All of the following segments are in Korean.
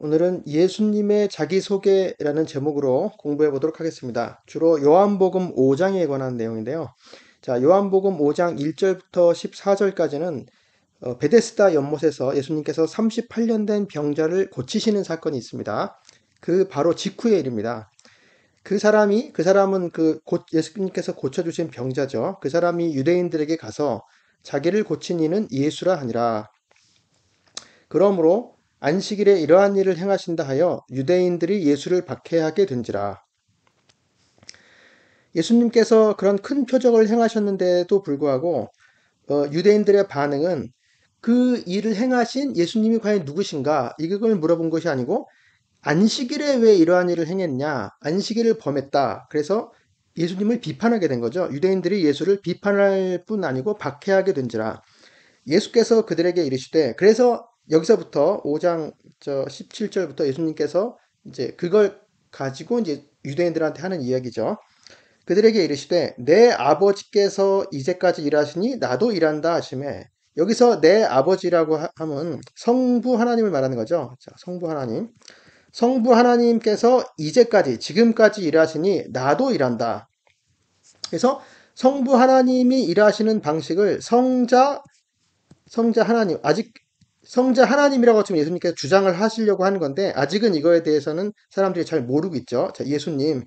오늘은 예수님의 자기소개라는 제목으로 공부해 보도록 하겠습니다. 주로 요한복음 5장에 관한 내용인데요. 자, 요한복음 5장 1절부터 14절까지는 베데스다 연못에서 예수님께서 38년 된 병자를 고치시는 사건이 있습니다. 그 바로 직후의 일입니다. 그 사람은 예수님께서 고쳐주신 병자죠. 그 사람이 유대인들에게 가서 자기를 고친 이는 예수라 하니라. 그러므로 안식일에 이러한 일을 행하신다 하여 유대인들이 예수를 박해하게 된지라. 예수님께서 그런 큰 표적을 행하셨는데도 불구하고 유대인들의 반응은 그 일을 행하신 예수님이 과연 누구신가 이걸 물어본 것이 아니고 안식일에 왜 이러한 일을 행했냐, 안식일을 범했다. 그래서 예수님을 비판하게 된 거죠. 유대인들이 예수를 비판할 뿐 아니고 박해하게 된지라. 예수께서 그들에게 이르시되, 그래서 여기서부터 5장 17절부터 예수님께서 이제 그걸 가지고 이제 유대인들한테 하는 이야기죠. 그들에게 이르시되 내 아버지께서 이제까지 일하시니 나도 일한다 하시매, 여기서 내 아버지라고 하면 성부 하나님을 말하는 거죠. 자, 성부 하나님. 성부 하나님께서 이제까지 지금까지 일하시니 나도 일한다. 그래서 성부 하나님이 일하시는 방식을 성자 하나님, 아직 성자 하나님이라고 지금 예수님께서 주장을 하시려고 하는 건데, 아직은 이거에 대해서는 사람들이 잘 모르고 있죠. 자, 예수님은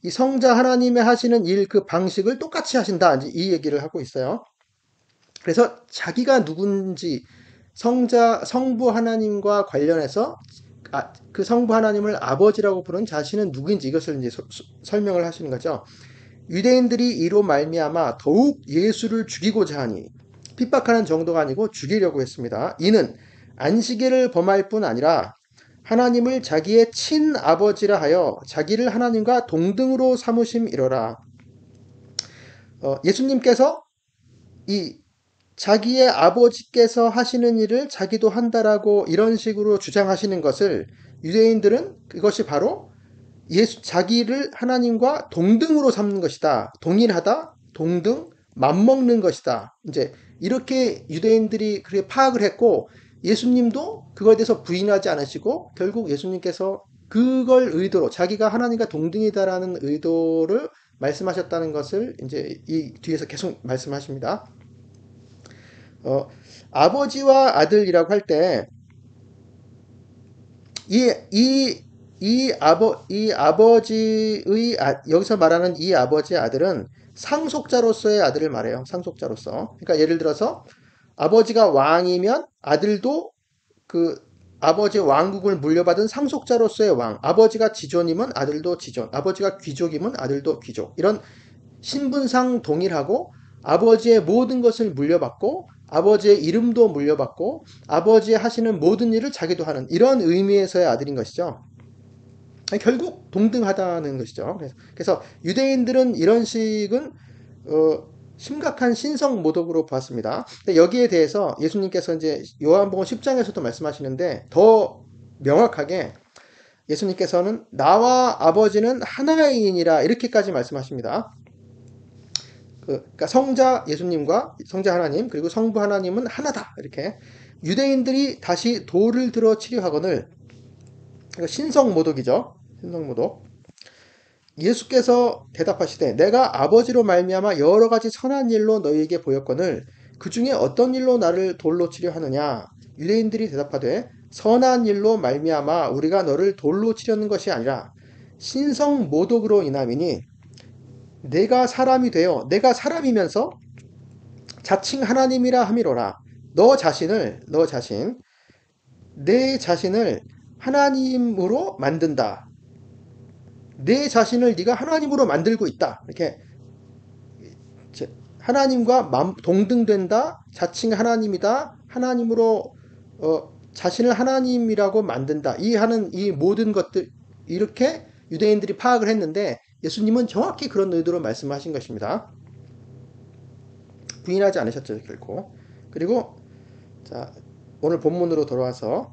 이 성자 하나님의 하시는 일 그 방식을 똑같이 하신다. 이 얘기를 하고 있어요. 그래서 자기가 누군지 성부 하나님과 관련해서 그 성부 하나님을 아버지라고 부르는 자신은 누구인지 이것을 이제 설명을 하시는 거죠. 유대인들이 이로 말미암아 더욱 예수를 죽이고자 하니, 핍박하는 정도가 아니고 죽이려고 했습니다. 이는 안식일을 범할 뿐 아니라 하나님을 자기의 친아버지라 하여 자기를 하나님과 동등으로 삼으심이로라. 예수님께서 이 자기의 아버지께서 하시는 일을 자기도 한다라고 이런 식으로 주장하시는 것을 유대인들은 그것이 바로 자기를 하나님과 동등으로 삼는 것이다. 동일하다, 동등, 맞먹는 것이다. 이제 이렇게 유대인들이 그렇게 파악을 했고, 예수님도 그거에 대해서 부인하지 않으시고 결국 예수님께서 그걸 의도로 자기가 하나님과 동등이다라는 의도를 말씀하셨다는 것을 이제 이 뒤에서 계속 말씀하십니다. 아버지와 아들이라고 할 때, 이 아버지의, 여기서 말하는 이 아버지의 아들은 상속자로서의 아들을 말해요. 상속자로서. 그러니까 예를 들어서 아버지가 왕이면 아들도 그 아버지의 왕국을 물려받은 상속자로서의 왕. 아버지가 지존이면 아들도 지존. 아버지가 귀족이면 아들도 귀족. 이런 신분상 동일하고 아버지의 모든 것을 물려받고 아버지의 이름도 물려받고 아버지의 하시는 모든 일을 자기도 하는 이런 의미에서의 아들인 것이죠. 결국 동등하다는 것이죠. 그래서 유대인들은 이런 식은 심각한 신성 모독으로 보았습니다. 여기에 대해서 예수님께서 이제 요한복음 10장에서도 말씀하시는데 더 명확하게 예수님께서는 나와 아버지는 하나이니라 이렇게까지 말씀하십니다. 그러니까 성자 예수님과 성자 하나님 그리고 성부 하나님은 하나다 이렇게 유대인들이 다시 돌을 들어 치료하거늘 신성 모독이죠. 신성 모독. 예수께서 대답하시되 내가 아버지로 말미암아 여러 가지 선한 일로 너희에게 보였거늘 그 중에 어떤 일로 나를 돌로 치려 하느냐. 유대인들이 대답하되 선한 일로 말미암아 우리가 너를 돌로 치려는 것이 아니라 신성 모독으로 인함이니 내가 사람이 되어 내가 사람이면서 자칭 하나님이라 함이로라. 내 자신을 하나님으로 만든다. 내 자신을 네가 하나님으로 만들고 있다. 이렇게 하나님과 동등된다. 자칭 하나님이다. 하나님으로 자신을 하나님이라고 만든다. 이 모든 것들 이렇게 유대인들이 파악을 했는데 예수님은 정확히 그런 의도로 말씀하신 것입니다. 부인하지 않으셨죠, 결코. 그리고 자, 오늘 본문으로 돌아와서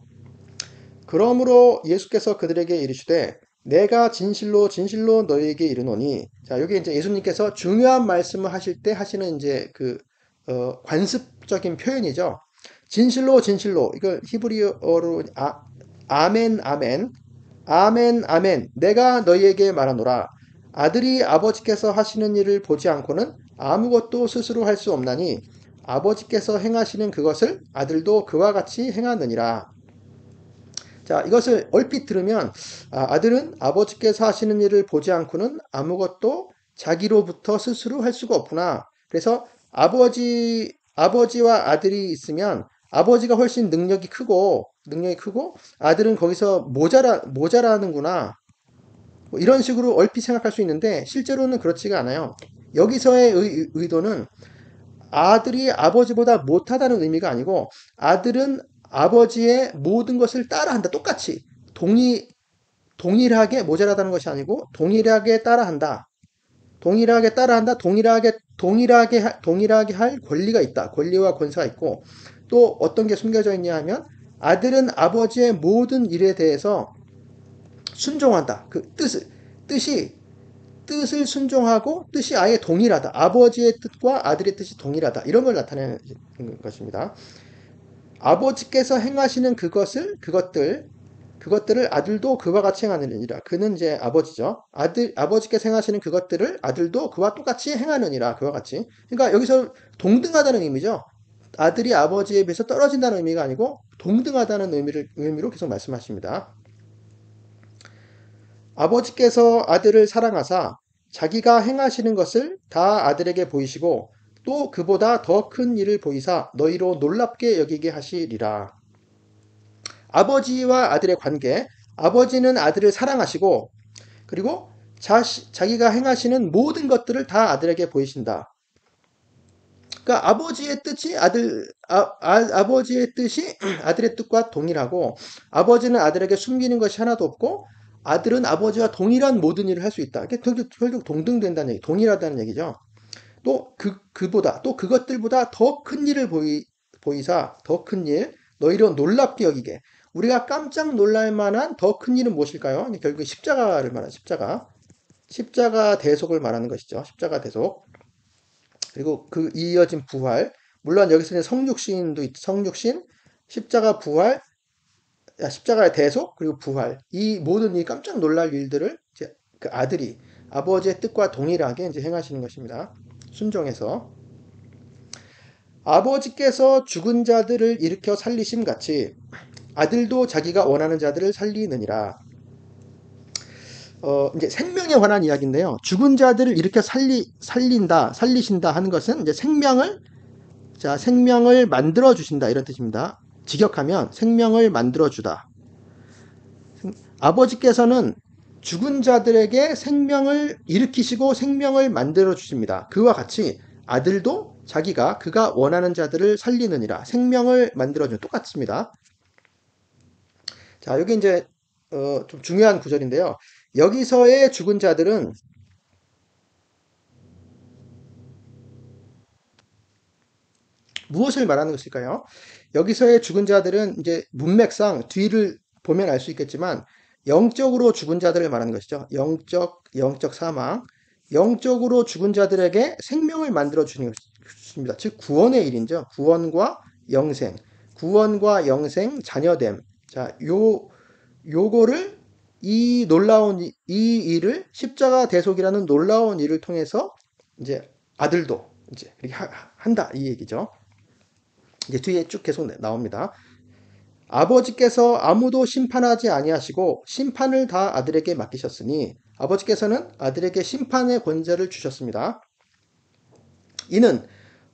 그러므로 예수께서 그들에게 이르시되 내가 진실로 진실로 너희에게 이르노니, 자, 여기 이제 예수님께서 중요한 말씀을 하실 때 하시는 이제 관습적인 표현이죠. 진실로 진실로, 이걸 히브리어로 아멘, 아멘. 아멘, 아멘. 내가 너희에게 말하노라. 아들이 아버지께서 하시는 일을 보지 않고는 아무것도 스스로 할 수 없나니 아버지께서 행하시는 그것을 아들도 그와 같이 행하느니라. 자, 이것을 얼핏 들으면 아들은 아버지께서 하시는 일을 보지 않고는 아무것도 자기로부터 스스로 할 수가 없구나. 그래서 아버지와 아들이 있으면 아버지가 훨씬 능력이 크고 아들은 거기서 모자라는구나. 뭐 이런 식으로 얼핏 생각할 수 있는데 실제로는 그렇지가 않아요. 여기서의 의도는 아들이 아버지보다 못하다는 의미가 아니고 아들은 아버지의 모든 것을 따라한다. 똑같이 동일하게 모자라다는 것이 아니고 동일하게 따라한다. 동일하게 따라한다. 동일하게 할 권리가 있다. 권리와 권세가 있고 또 어떤 게 숨겨져 있냐 하면 아들은 아버지의 모든 일에 대해서 순종한다. 뜻이 뜻을 순종하고 뜻이 아예 동일하다. 아버지의 뜻과 아들의 뜻이 동일하다. 이런 걸 나타내는 것입니다. 아버지께서 행하시는 그것들을 아들도 그와 같이 행하느니라. 그는 이제 아버지죠. 아버지께서 행하시는 그것들을 아들도 그와 똑같이 행하느니라. 그와 같이. 그러니까 여기서 동등하다는 의미죠. 아들이 아버지에 비해서 떨어진다는 의미가 아니고 동등하다는 의미로 계속 말씀하십니다. 아버지께서 아들을 사랑하사 자기가 행하시는 것을 다 아들에게 보이시고 또 그보다 더 큰 일을 보이사 너희로 놀랍게 여기게 하시리라. 아버지와 아들의 관계, 아버지는 아들을 사랑하시고 그리고 자기가 행하시는 모든 것들을 다 아들에게 보이신다. 그러니까 아버지의 뜻이 아들의 뜻과 동일하고 아버지는 아들에게 숨기는 것이 하나도 없고 아들은 아버지와 동일한 모든 일을 할 수 있다. 결국 동등된다는 얘기, 동일하다는 얘기죠. 또 또 그것들보다 더 큰 일을 보이사 더 큰 일, 너희로 놀랍게 여기게. 우리가 깜짝 놀랄 만한 더 큰 일은 무엇일까요? 결국 십자가를 말하는 십자가 대속을 말하는 것이죠. 십자가 대속. 그리고 그 이어진 부활. 물론 여기서는 성육신, 십자가 부활, 십자가의 대속, 그리고 부활. 이 모든 이 깜짝 놀랄 일들을 이제 그 아들이 아버지의 뜻과 동일하게 이제 행하시는 것입니다. 순종해서. 아버지께서 죽은 자들을 일으켜 살리심 같이 아들도 자기가 원하는 자들을 살리느니라. 이제 생명에 관한 이야기인데요. 죽은 자들을 일으켜 살리신다 하는 것은 이제 생명을 만들어 주신다 이런 뜻입니다. 직역하면 생명을 만들어 주다. 아버지께서는 죽은 자들에게 생명을 일으키시고 생명을 만들어 주십니다. 그와 같이 아들도 그가 원하는 자들을 살리느니라. 생명을 만들어 주는 똑같습니다. 자, 여기 이제 좀 중요한 구절인데요. 여기서의 죽은 자들은 무엇을 말하는 것일까요? 여기서의 죽은 자들은 이제 문맥상 뒤를 보면 알 수 있겠지만 영적으로 죽은 자들을 말하는 것이죠. 영적 사망. 영적으로 죽은 자들에게 생명을 만들어 주는 것입니다. 즉 구원의 일이죠. 구원과 영생, 자녀됨. 자, 요거를 이 일을 십자가 대속이라는 놀라운 일을 통해서 이제 아들도 이제 이렇게 한다 이 얘기죠. 이제 뒤에 쭉 계속 나옵니다. 아버지께서 아무도 심판하지 아니하시고 심판을 다 아들에게 맡기셨으니 아버지께서는 아들에게 심판의 권세를 주셨습니다. 이는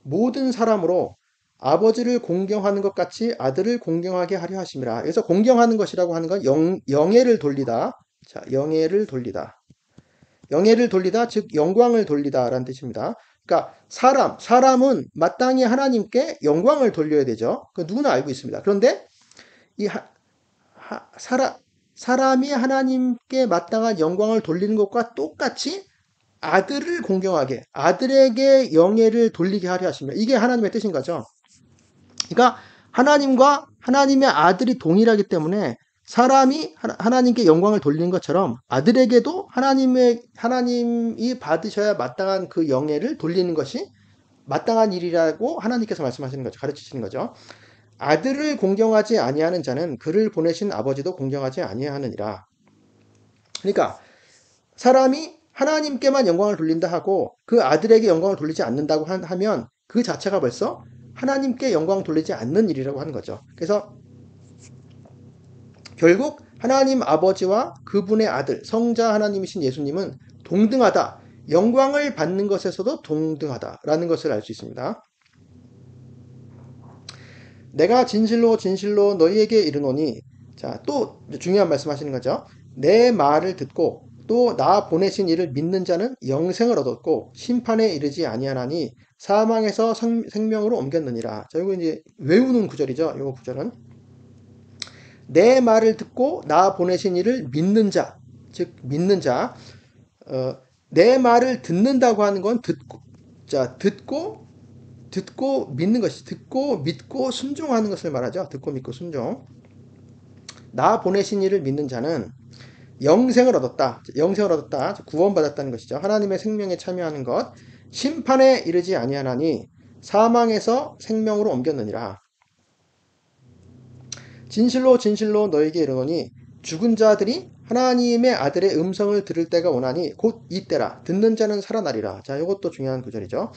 모든 사람으로 아버지를 공경하는 것 같이 아들을 공경하게 하려 하심이라. 그래서 공경하는 것이라고 하는 건 영예를 돌리다. 자, 영예를 돌리다. 영예를 돌리다, 즉 영광을 돌리다라는 뜻입니다. 그러니까 사람은 마땅히 하나님께 영광을 돌려야 되죠. 그 누구나 알고 있습니다. 그런데 이 사람이 하나님께 마땅한 영광을 돌리는 것과 똑같이 아들을 공경하게, 아들에게 영예를 돌리게 하려 하십니다. 이게 하나님의 뜻인 거죠. 그러니까 하나님의 아들이 동일하기 때문에 사람이 하나님께 영광을 돌리는 것처럼 아들에게도 하나님이 받으셔야 마땅한 그 영예를 돌리는 것이 마땅한 일이라고 하나님께서 말씀하시는 거죠. 가르치시는 거죠. 아들을 공경하지 아니하는 자는 그를 보내신 아버지도 공경하지 아니하느니라. 그러니까 사람이 하나님께만 영광을 돌린다 하고 그 아들에게 영광을 돌리지 않는다고 하면 그 자체가 벌써 하나님께 영광 돌리지 않는 일이라고 하는 거죠. 그래서 결국 하나님 아버지와 그분의 아들, 성자 하나님이신 예수님은 동등하다. 영광을 받는 것에서도 동등하다라는 것을 알 수 있습니다. 내가 진실로 진실로 너희에게 이르노니, 자, 또 중요한 말씀 하시는 거죠. 내 말을 듣고 또 나 보내신 이를 믿는 자는 영생을 얻었고 심판에 이르지 아니하나니 사망에서 생명으로 옮겼느니라. 자, 이거 이제 외우는 구절이죠. 이 구절은 내 말을 듣고 나 보내신 이를 믿는 자, 즉 믿는 자, 내 말을 듣는다고 하는 건 듣고, 자, 듣고 믿는 것이, 듣고 믿고 순종하는 것을 말하죠. 듣고 믿고 순종. 나 보내신 이를 믿는 자는 영생을 얻었다. 영생을 얻었다. 구원받았다는 것이죠. 하나님의 생명에 참여하는 것. 심판에 이르지 아니하나니 사망에서 생명으로 옮겼느니라. 진실로 진실로 너에게 이르노니 죽은 자들이 하나님의 아들의 음성을 들을 때가 오나니 곧 이때라. 듣는 자는 살아나리라. 자, 이것도 중요한 구절이죠.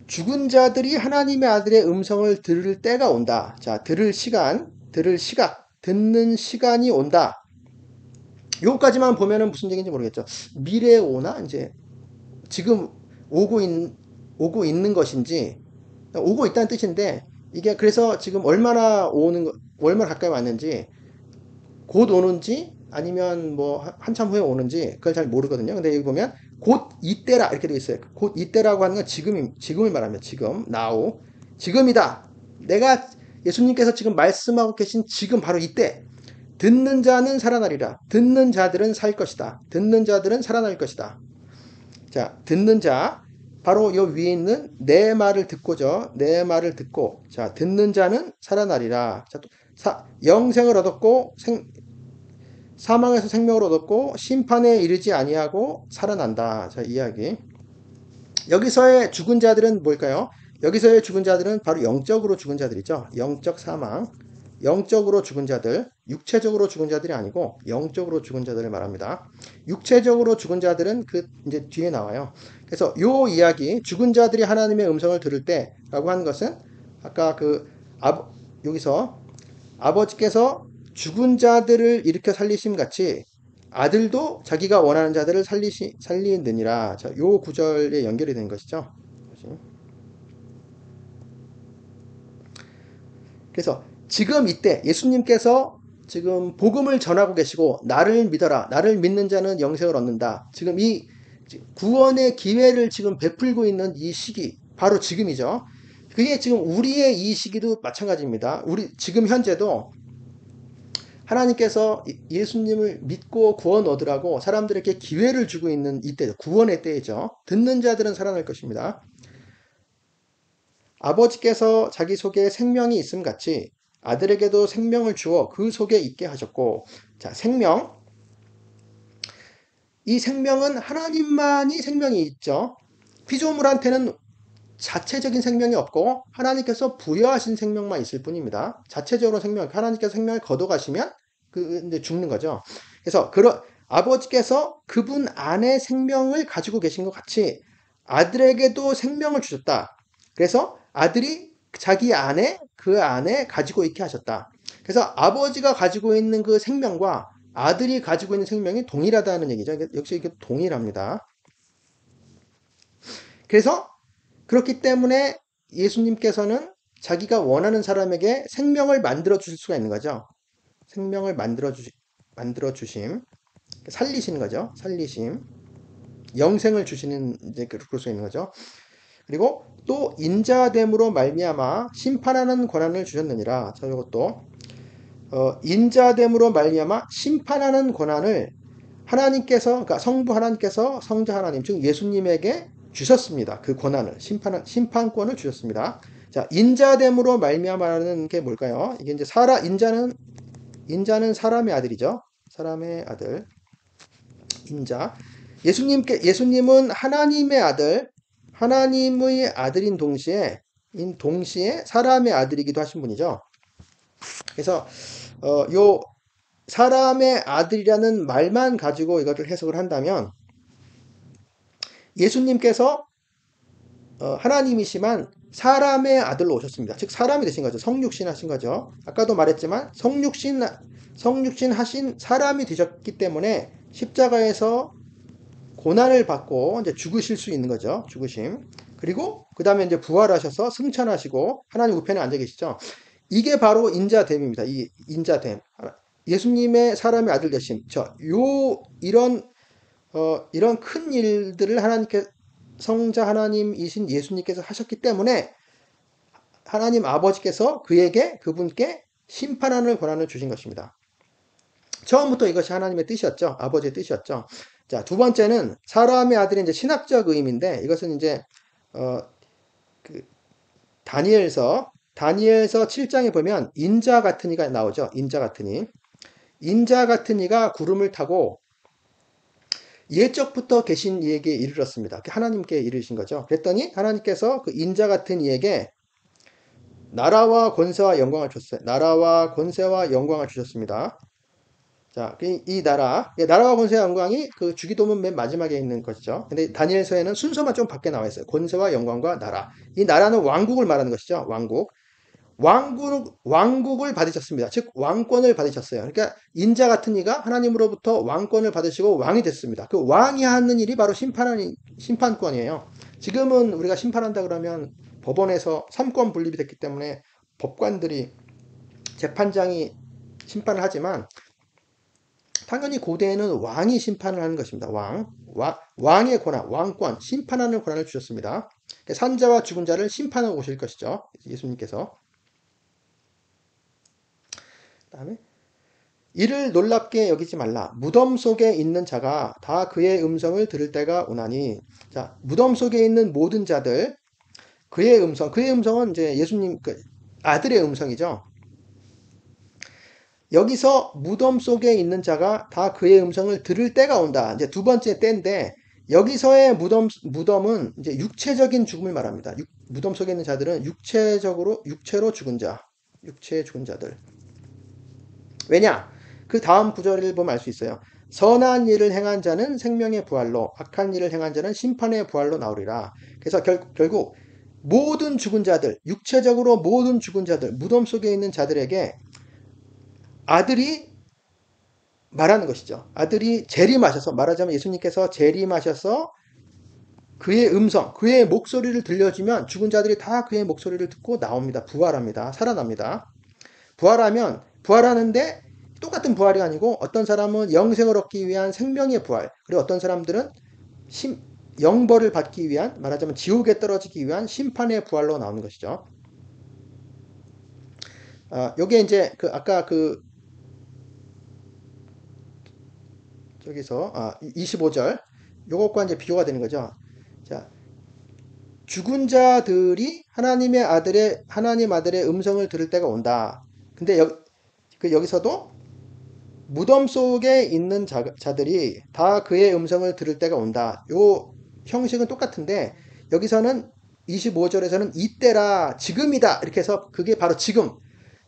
죽은 자들이 하나님의 아들의 음성을 들을 때가 온다. 자, 들을 시간, 들을 시각, 듣는 시간이 온다. 요까지만 보면은 무슨 얘기인지 모르겠죠. 미래에 오나? 이제 지금 오고 있는 것인지, 오고 있다는 뜻인데, 이게 그래서 지금 얼마나 가까이 왔는지, 곧 오는지, 아니면 뭐 한참 후에 오는지, 그걸 잘 모르거든요. 근데 여기 보면, 곧 이때라, 이렇게 되어 있어요. 곧 이때라고 하는 건 지금을 말합니다. 지금, now. 지금이다. 예수님께서 지금 말씀하고 계신 지금 바로 이때. 듣는 자는 살아나리라. 듣는 자들은 살 것이다. 듣는 자들은 살아날 것이다. 자, 듣는 자. 바로 요 위에 있는 내 말을 듣고죠. 내 말을 듣고. 자, 듣는 자는 살아나리라. 자, 영생을 얻었고, 사망에서 생명을 얻었고, 심판에 이르지 아니하고 살아난다. 자, 이야기. 여기서의 죽은 자들은 뭘까요? 여기서의 죽은 자들은 바로 영적으로 죽은 자들이죠. 영적 사망. 영적으로 죽은 자들, 육체적으로 죽은 자들이 아니고 영적으로 죽은 자들을 말합니다. 육체적으로 죽은 자들은 그 이제 뒤에 나와요. 그래서 요 이야기 죽은 자들이 하나님의 음성을 들을 때라고 하는 것은 아까 여기서 아버지께서 죽은 자들을 일으켜 살리심 같이 아들도 자기가 원하는 자들을 살리느니라. 자, 요 구절에 연결이 된 것이죠. 그래서 지금 이때 예수님께서 지금 복음을 전하고 계시고 나를 믿어라. 나를 믿는 자는 영생을 얻는다. 지금 이 구원의 기회를 지금 베풀고 있는 이 시기 바로 지금이죠. 그게 지금 우리의 이 시기도 마찬가지입니다. 우리 지금 현재도 하나님께서 예수님을 믿고 구원 얻으라고 사람들에게 기회를 주고 있는 이때 구원의 때이죠. 듣는 자들은 살아날 것입니다. 아버지께서 자기 속에 생명이 있음 같이 아들에게도 생명을 주어 그 속에 있게 하셨고, 자, 생명. 이 생명은 하나님만이 생명이 있죠. 피조물한테는 자체적인 생명이 없고 하나님께서 부여하신 생명만 있을 뿐입니다. 자체적으로 하나님께서 생명을 거둬가시면 이제 죽는 거죠. 그래서 아버지께서 그분 안에 생명을 가지고 계신 것 같이 아들에게도 생명을 주셨다. 그래서 아들이 그 안에 가지고 있게 하셨다. 그래서 아버지가 가지고 있는 그 생명과 아들이 가지고 있는 생명이 동일하다는 얘기죠. 역시 이게 동일합니다. 그래서 그렇기 때문에 예수님께서는 자기가 원하는 사람에게 생명을 만들어 주실 수가 있는 거죠. 생명을 만들어 주심. 살리시는 거죠. 살리심. 영생을 주시는 이제 그럴 수 있는 거죠. 그리고 또 인자됨으로 말미암아 심판하는 권한을 주셨느니라. 자, 이것도 인자됨으로 말미암아 심판하는 권한을 하나님께서, 그러니까 성부 하나님께서 성자 하나님 즉 예수님에게 주셨습니다. 그 권한을 심판권을 주셨습니다. 자, 인자됨으로 말미암아라는 게 뭘까요? 이게 이제 인자는 사람의 아들이죠. 사람의 아들. 인자. 예수님은 하나님의 아들인 동시에 동시에 사람의 아들이기도 하신 분이죠. 그래서 요 사람의 아들이라는 말만 가지고 이것을 해석을 한다면 예수님께서 하나님이시만 사람의 아들로 오셨습니다. 즉 사람이 되신 거죠. 성육신 하신 거죠. 아까도 말했지만 성육신 하신 사람이 되셨기 때문에 십자가에서 고난을 받고 이제 죽으실 수 있는 거죠. 죽으심. 그리고 그 다음에 이제 부활하셔서 승천하시고 하나님 우편에 앉아 계시죠. 이게 바로 인자됨입니다. 이 인자됨. 예수님의 사람의 아들 되심. 이런 큰 일들을 하나님께 성자 하나님이신 예수님께서 하셨기 때문에 하나님 아버지께서 그분께 심판하는 권한을 주신 것입니다. 처음부터 이것이 하나님의 뜻이었죠. 아버지의 뜻이었죠. 자, 두 번째는 사람의 아들의 이제 신학적 의미인데 이것은 이제 그 다니엘서 7장에 보면 인자 같은 이가 나오죠. 인자 같은 이. 인자 같은 이가 구름을 타고 예적부터 계신 이에게 이르렀습니다. 하나님께 이르신 거죠. 그랬더니 하나님께서 그 인자 같은 이에게 나라와 권세와 영광을 줬어요. 나라와 권세와 영광을 주셨습니다. 자, 이 나라와 권세와 영광이 그 주기도문 맨 마지막에 있는 것이죠. 근데 다니엘서에는 순서만 좀 밖에 나와 있어요. 권세와 영광과 나라. 이 나라는 왕국을 말하는 것이죠. 왕국을 받으셨습니다. 즉, 왕권을 받으셨어요. 그러니까, 인자 같은 이가 하나님으로부터 왕권을 받으시고 왕이 됐습니다. 그 왕이 하는 일이 바로 심판권이에요. 지금은 우리가 심판한다 그러면 법원에서 3권 분립이 됐기 때문에 법관들이, 재판장이 심판을 하지만, 당연히 고대에는 왕이 심판을 하는 것입니다. 왕의 권한, 왕권, 심판하는 권한을 주셨습니다. 산자와 죽은 자를 심판하고 오실 것이죠. 예수님께서. 다음에 이를 놀랍게 여기지 말라. 무덤 속에 있는 자가 다 그의 음성을 들을 때가 오나니. 자, 무덤 속에 있는 모든 자들 그의 음성은 이제 예수님 그 아들의 음성이죠. 여기서 무덤 속에 있는 자가 다 그의 음성을 들을 때가 온다. 이제 두 번째 때인데 여기서의 무덤은 이제 육체적인 죽음을 말합니다. 무덤 속에 있는 자들은 육체로 죽은 자, 육체에 죽은 자들. 왜냐? 그 다음 구절을 보면 알 수 있어요. 선한 일을 행한 자는 생명의 부활로, 악한 일을 행한 자는 심판의 부활로 나오리라. 그래서 결국 모든 죽은 자들, 육체적으로 모든 죽은 자들, 무덤 속에 있는 자들에게 아들이 말하는 것이죠. 아들이 재림하셔서, 말하자면 예수님께서 재림하셔서 그의 그의 목소리를 들려주면 죽은 자들이 다 그의 목소리를 듣고 나옵니다. 부활합니다. 살아납니다. 부활하는데 똑같은 부활이 아니고 어떤 사람은 영생을 얻기 위한 생명의 부활, 그리고 어떤 사람들은 영벌을 받기 위한, 말하자면 지옥에 떨어지기 위한 심판의 부활로 나오는 것이죠. 요게 이제 아까 저기서 25절 요것과 이제 비교가 되는 거죠. 자, 죽은 자들이 하나님 아들의 음성을 들을 때가 온다. 근데 여기서도 무덤 속에 있는 자들이 다 그의 음성을 들을 때가 온다. 요 형식은 똑같은데 여기서는 25절에서는 이때라 지금이다 이렇게 해서 그게 바로 지금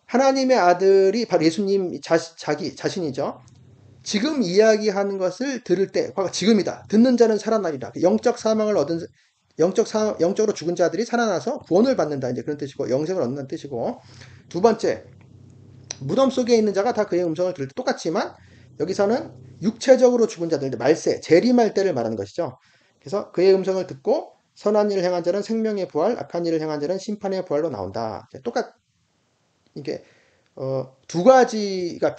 하나님의 아들이 바로 예수님 자기 자신이죠. 지금 이야기하는 것을 들을 때 지금이다. 듣는 자는 살아나리라. 영적으로 죽은 자들이 살아나서 구원을 받는다. 이제 그런 뜻이고 영생을 얻는 뜻이고 두 번째 무덤 속에 있는 자가 다 그의 음성을 들을 때 똑같지만 여기서는 육체적으로 죽은 자들, 재림할 때를 말하는 것이죠. 그래서 그의 음성을 듣고 선한 일을 행한 자는 생명의 부활, 악한 일을 행한 자는 심판의 부활로 나온다. 이게 두 가지가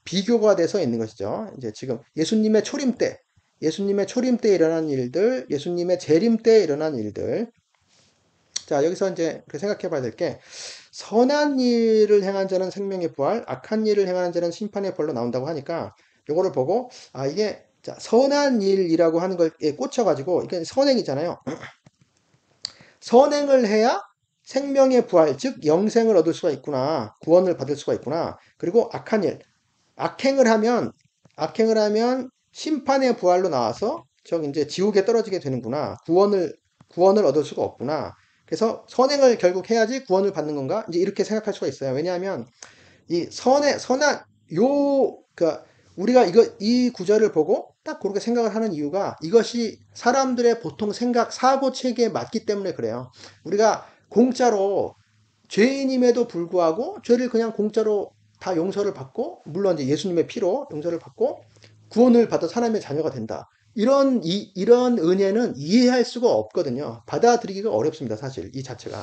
비교가 돼서 있는 것이죠. 이제 지금 예수님의 초림 때 일어난 일들, 예수님의 재림 때 일어난 일들. 자, 여기서 이제 생각해 봐야 될 게 선한 일을 행한 자는 생명의 부활, 악한 일을 행하는 자는 심판의 부활로 나온다고 하니까 요거를 보고 이게 자, 선한 일이라고 하는 거에 꽂혀가지고 이게 선행이잖아요. 선행을 해야 생명의 부활, 즉 영생을 얻을 수가 있구나, 구원을 받을 수가 있구나. 그리고 악행을 하면 심판의 부활로 나와서 이제 지옥에 떨어지게 되는구나, 구원을 얻을 수가 없구나. 그래서 선행을 결국 해야지 구원을 받는 건가? 이제 이렇게 생각할 수가 있어요. 왜냐하면 이 선한 그러니까 우리가 이 구절을 보고 딱 그렇게 생각을 하는 이유가 이것이 사람들의 보통 생각 사고 체계에 맞기 때문에 그래요. 우리가 공짜로 죄인임에도 불구하고 죄를 그냥 공짜로 다 용서를 받고 물론 이제 예수님의 피로 용서를 받고 구원을 받아 하나님의 자녀가 된다. 이런 은혜는 이해할 수가 없거든요. 받아들이기가 어렵습니다, 사실 이 자체가.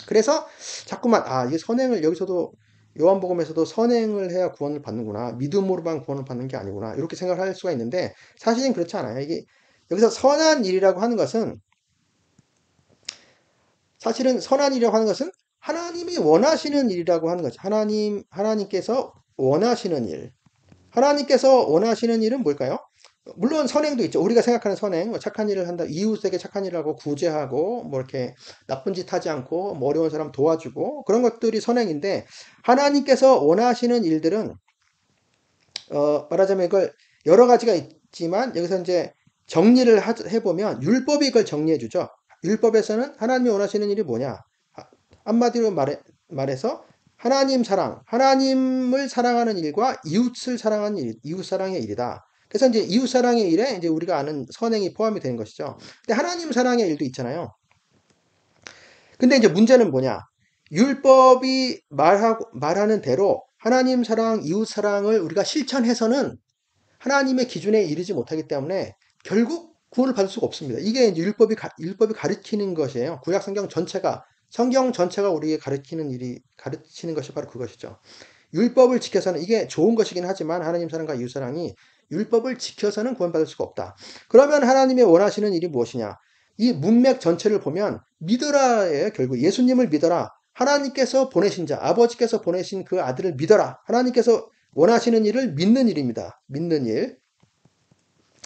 그래서 자꾸만 이 선행을 여기서도 요한복음에서도 선행을 해야 구원을 받는구나. 믿음으로만 구원을 받는 게 아니구나. 이렇게 생각을 할 수가 있는데 사실은 그렇지 않아요. 이게 여기서 선한 일이라고 하는 것은 사실은 선한 일이라고 하는 것은 하나님이 원하시는 일이라고 하는 거죠. 하나님께서 원하시는 일. 하나님께서 원하시는 일은 뭘까요? 물론 선행도 있죠. 우리가 생각하는 선행, 뭐 착한 일을 한다, 이웃에게 착한 일을 하고 구제하고, 뭐 이렇게 나쁜 짓 하지 않고, 뭐 어려운 사람 도와주고, 그런 것들이 선행인데, 하나님께서 원하시는 일들은, 말하자면 이걸 여러 가지가 있지만, 여기서 이제 정리를 해보면, 율법이 이걸 정리해주죠. 율법에서는 하나님이 원하시는 일이 뭐냐? 한마디로 말해서, 하나님 사랑, 하나님을 사랑하는 일과 이웃을 사랑하는 일, 이웃 사랑의 일이다. 그래서 이제 이웃 사랑의 일에 이제 우리가 아는 선행이 포함이 되는 것이죠. 근데 하나님 사랑의 일도 있잖아요. 근데 이제 문제는 뭐냐? 율법이 말하는 대로 하나님 사랑, 이웃 사랑을 우리가 실천해서는 하나님의 기준에 이르지 못하기 때문에 결국 구원을 받을 수가 없습니다. 이게 이제 율법이 가르치는 것이에요. 구약 성경 전체가 우리에게 가르치는 것이 바로 그것이죠. 율법을 지켜서는 이게 좋은 것이긴 하지만 하나님 사랑과 이웃 사랑이 율법을 지켜서는 구원받을 수가 없다. 그러면 하나님의 원하시는 일이 무엇이냐? 이 문맥 전체를 보면 믿어라예요. 결국 예수님을 믿어라. 하나님께서 보내신 자, 아버지께서 보내신 그 아들을 믿어라. 하나님께서 원하시는 일을 믿는 일입니다. 믿는 일.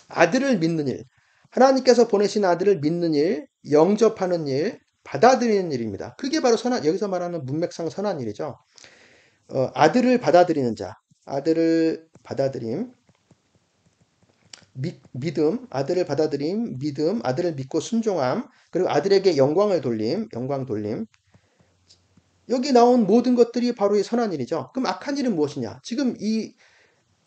아들을 믿는 일. 하나님께서 보내신 아들을 믿는 일, 영접하는 일, 받아들이는 일입니다. 그게 바로 여기서 말하는 문맥상 선한 일이죠. 아들을 받아들이는 자, 아들을 받아들임, 믿음, 아들을 받아들임, 믿음, 아들을 믿고 순종함, 그리고 아들에게 영광을 돌림, 영광 돌림. 여기 나온 모든 것들이 바로 이 선한 일이죠. 그럼 악한 일은 무엇이냐? 지금 이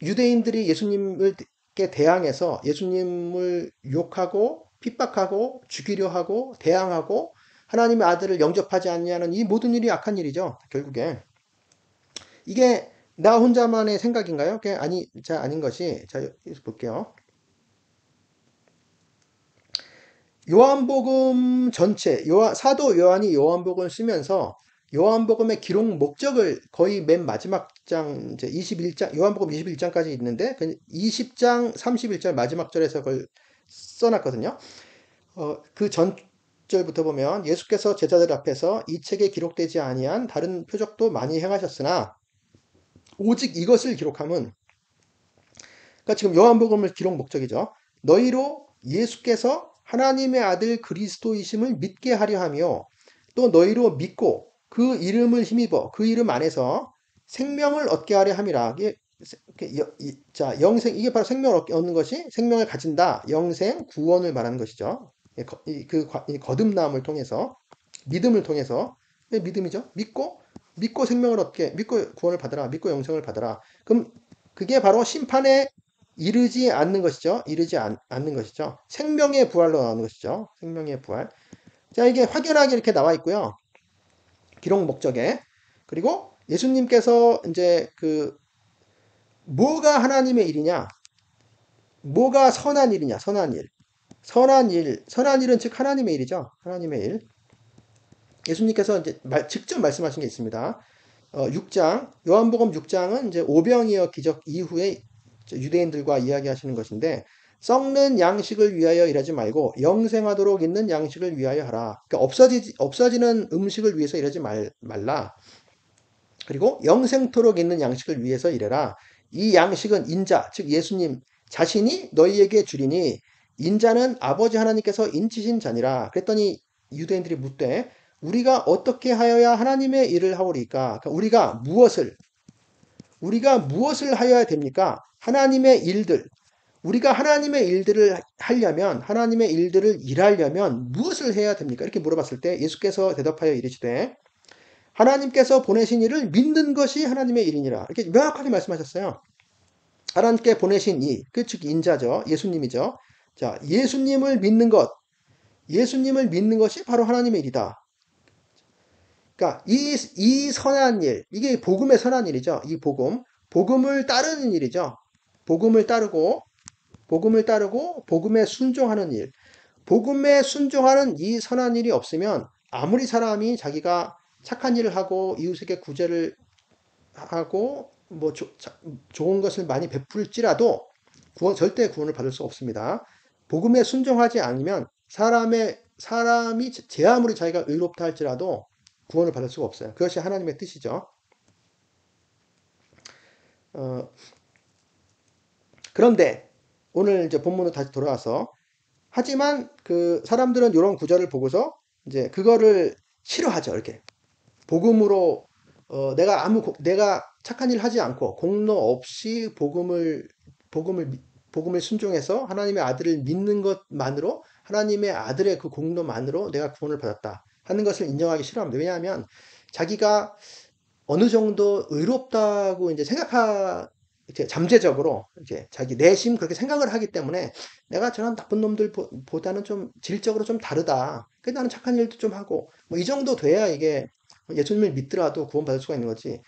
유대인들이 예수님께 대항해서 예수님을 욕하고 핍박하고 죽이려 하고 대항하고 하나님의 아들을 영접하지 않냐는 이 모든 일이 악한 일이죠. 결국에. 이게 나 혼자만의 생각인가요? 그게 아닌 것이, 자, 여기서 볼게요. 요한복음 전체, 사도 요한이 요한복음을 쓰면서 요한복음의 기록 목적을 거의 맨 마지막 장, 이제 21장, 요한복음 21장까지 있는데, 20장 31절 마지막 절에서 그걸 써놨거든요. 그 전절부터 보면 예수께서 제자들 앞에서 이 책에 기록되지 아니한 다른 표적도 많이 행하셨으나, 오직 이것을 기록함은, 그러니까 지금 요한복음을 기록 목적이죠. 너희로 예수께서 하나님의 아들 그리스도이심을 믿게 하려 하며 또 너희로 믿고 그 이름을 힘입어 그 이름 안에서 생명을 얻게 하려 함이라. 자, 영생, 이게 바로 생명을 얻는 것이 생명을 가진다. 영생, 구원을 말하는 것이죠. 이 거듭남을 통해서, 믿음을 통해서, 믿음이죠. 믿고 생명을 얻게, 믿고 구원을 받으라, 믿고 영생을 받으라. 그럼 그게 바로 심판에 이르지 않는 것이죠. 않는 것이죠. 생명의 부활로 나오는 것이죠. 생명의 부활. 자, 이게 확연하게 이렇게 나와 있고요. 기록 목적에. 그리고 예수님께서 이제 뭐가 하나님의 일이냐? 뭐가 선한 일이냐? 선한 일. 선한 일은 즉 하나님의 일이죠. 하나님의 일. 예수님께서 이제 직접 말씀하신 게 있습니다. 6장, 요한복음 6장은 이제 오병이어 기적 이후에 유대인들과 이야기하시는 것인데, 썩는 양식을 위하여 일하지 말고 영생하도록 있는 양식을 위하여 하라. 그러니까 없어지는 음식을 위해서 일하지 말라. 그리고 영생토록 있는 양식을 위해서 일해라. 이 양식은 인자, 즉 예수님 자신이 너희에게 주리니 인자는 아버지 하나님께서 인치신 자니라. 그랬더니 유대인들이 묻되 우리가 어떻게 하여야 하나님의 일을 하오리까? 그러니까 우리가 무엇을 하여야 됩니까? 하나님의 일들, 우리가 하나님의 일들을 하려면, 하나님의 일들을 일하려면 무엇을 해야 됩니까? 이렇게 물어봤을 때 예수께서 대답하여 이르시되 하나님께서 보내신 일을 믿는 것이 하나님의 일이니라. 이렇게 명확하게 말씀하셨어요. 하나님께 보내신 이, 즉 인자죠. 예수님이죠. 자, 예수님을 믿는 것이 바로 하나님의 일이다. 그러니까 이 선한 일, 이게 복음의 선한 일이죠. 이 복음을 따르는 일이죠. 복음을 따르고, 복음에 순종하는 일. 복음에 순종하는 이 선한 일이 없으면 아무리 사람이 자기가 착한 일을 하고 이웃에게 구제를 하고 뭐 좋은 것을 많이 베풀지라도 절대 구원을 받을 수 없습니다. 복음에 순종하지 않으면 사람이 제 아무리 자기가 의롭다 할지라도 구원을 받을 수가 없어요. 그것이 하나님의 뜻이죠. 어, 그런데 오늘 이제 본문으로 다시 돌아와서 하지만 그 사람들은 이런 구절을 보고서 이제 그거를 싫어하죠. 이렇게 복음으로 내가 착한 일 하지 않고 공로 없이 복음을 복음을 순종해서 하나님의 아들을 믿는 것만으로 하나님의 아들의 그 공로만으로 내가 구원을 받았다 하는 것을 인정하기 싫어합니다. 왜냐하면 자기가 어느 정도 의롭다고 이제 이제 잠재적으로 이제 자기 내심 그렇게 생각을 하기 때문에 내가 저런 나쁜 놈들보다는 좀 질적으로 좀 다르다. 그래서 나는 착한 일도 좀 하고 뭐 이 정도 돼야 이게 예수님을 믿더라도 구원받을 수가 있는 거지.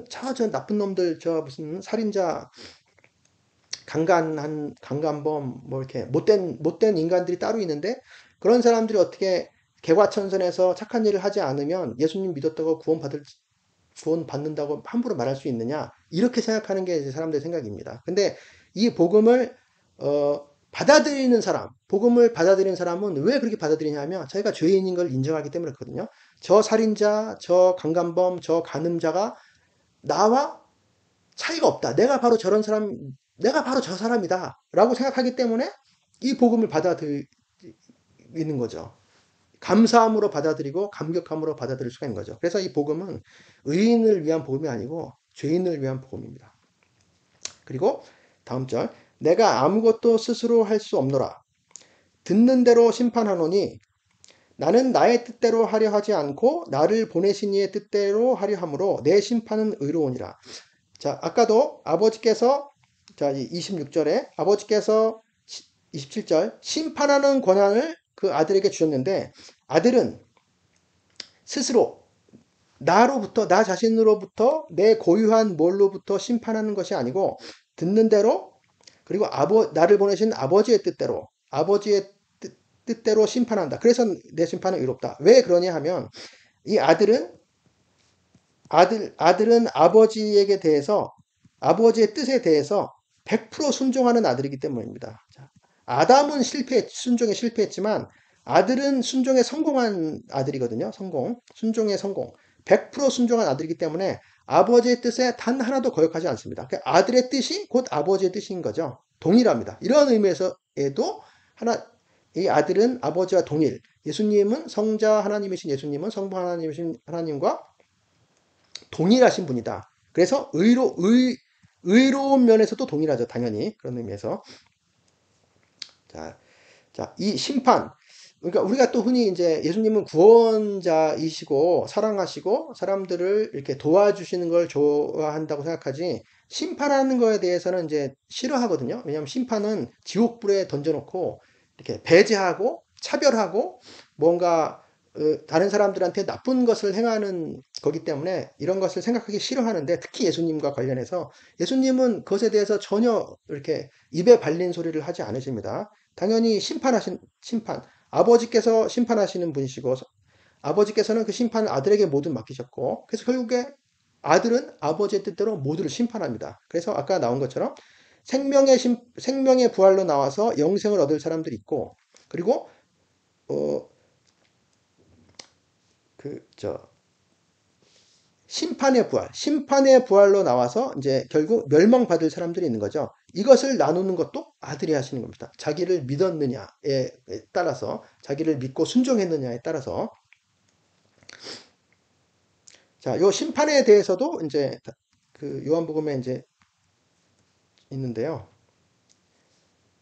저 나쁜 놈들 저 무슨 살인자 강간범 뭐 이렇게 못된 인간들이 따로 있는데 그런 사람들이 어떻게 개과천선해서 착한 일을 하지 않으면 예수님 믿었다고 구원받는다고 함부로 말할 수 있느냐? 이렇게 생각하는 게 이제 사람들의 생각입니다. 근데 이 복음을 받아들이는 사람은 왜 그렇게 받아들이냐면 자기가 죄인인 걸 인정하기 때문에 그렇거든요. 저 살인자, 저 강간범, 저 간음자가 나와 차이가 없다. 내가 바로 저 사람이다. 라고 생각하기 때문에 이 복음을 받아들이는 거죠. 감사함으로 받아들이고 감격함으로 받아들일 수가 있는 거죠. 그래서 이 복음은 의인을 위한 복음이 아니고 죄인을 위한 복음입니다. 그리고 다음 절 내가 아무것도 스스로 할 수 없노라. 듣는 대로 심판하노니 나는 나의 뜻대로 하려 하지 않고 나를 보내신 이의 뜻대로 하려 함으로 내 심판은 의로우니라. 자, 아까도 아버지께서 자, 26절에 아버지께서 27절 심판하는 권한을 그 아들에게 주셨는데 아들은 스스로 나 자신으로부터 내 고유한 뭘로부터 심판하는 것이 아니고 듣는 대로 그리고 나를 보내신 아버지의 뜻대로 뜻대로 심판한다. 그래서 내 심판은 의롭다. 왜 그러냐 하면 이 아들은 아버지의 뜻에 대해서 100% 순종하는 아들이기 때문입니다. 자, 아담은 순종에 실패했지만 아들은 순종에 성공한 아들이거든요. 순종의 성공. 100% 순종한 아들이기 때문에 아버지의 뜻에 단 하나도 거역하지 않습니다. 그 아들의 뜻이 곧 아버지의 뜻인 거죠. 동일합니다. 이런 의미에서에도 이 아들은 아버지와 동일. 예수님은 성자 하나님이신 예수님은 성부 하나님이신 하나님과 동일하신 분이다. 그래서 의로운 면에서도 동일하죠. 당연히. 그런 의미에서. 자, 이 심판. 그러니까 우리가 또 흔히 이제 예수님은 구원자이시고 사랑하시고 사람들을 이렇게 도와주시는 걸 좋아한다고 생각하지 심판하는 거에 대해서는 이제 싫어하거든요. 왜냐하면 심판은 지옥불에 던져놓고 이렇게 배제하고 차별하고 뭔가 다른 사람들한테 나쁜 것을 행하는 거기 때문에 이런 것을 생각하기 싫어하는데 특히 예수님과 관련해서 예수님은 그것에 대해서 전혀 이렇게 입에 발린 소리를 하지 않으십니다. 당연히 심판, 아버지께서 심판하시는 분이시고 아버지께서는 그 심판을 아들에게 모두 맡기셨고 그래서 결국에 아들은 아버지의 뜻대로 모두를 심판합니다. 그래서 아까 나온 것처럼 생명의 부활로 나와서 영생을 얻을 사람들이 있고 그리고 어, 심판의 부활로 나와서 이제 결국 멸망받을 사람들이 있는 거죠. 이것을 나누는 것도 아들이 하시는 겁니다. 자기를 믿었느냐에 따라서, 자기를 믿고 순종했느냐에 따라서. 자, 요 심판에 대해서도 이제 그 요한복음에 이제 있는데요.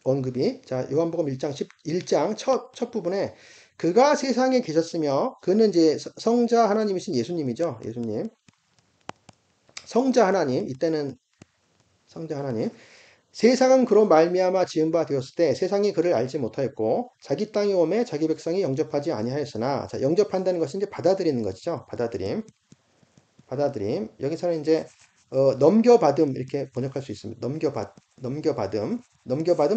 언급이. 자, 요한복음 1장 첫 부분에 그가 세상에 계셨으며 그는 이제 성자 하나님이신 예수님이죠. 예수님. 성자 하나님. 이때는 성자 하나님. 세상은 그로 말미암아 지은 바 되었을 때 세상이 그를 알지 못하였고 자기 땅에 오매 자기 백성이 영접하지 아니하였으나 자, 영접한다는 것은 이제 받아들이는 것이죠. 받아들임. 받아들임. 여기서는 이제 넘겨받음 이렇게 번역할 수 있습니다. 넘겨받음,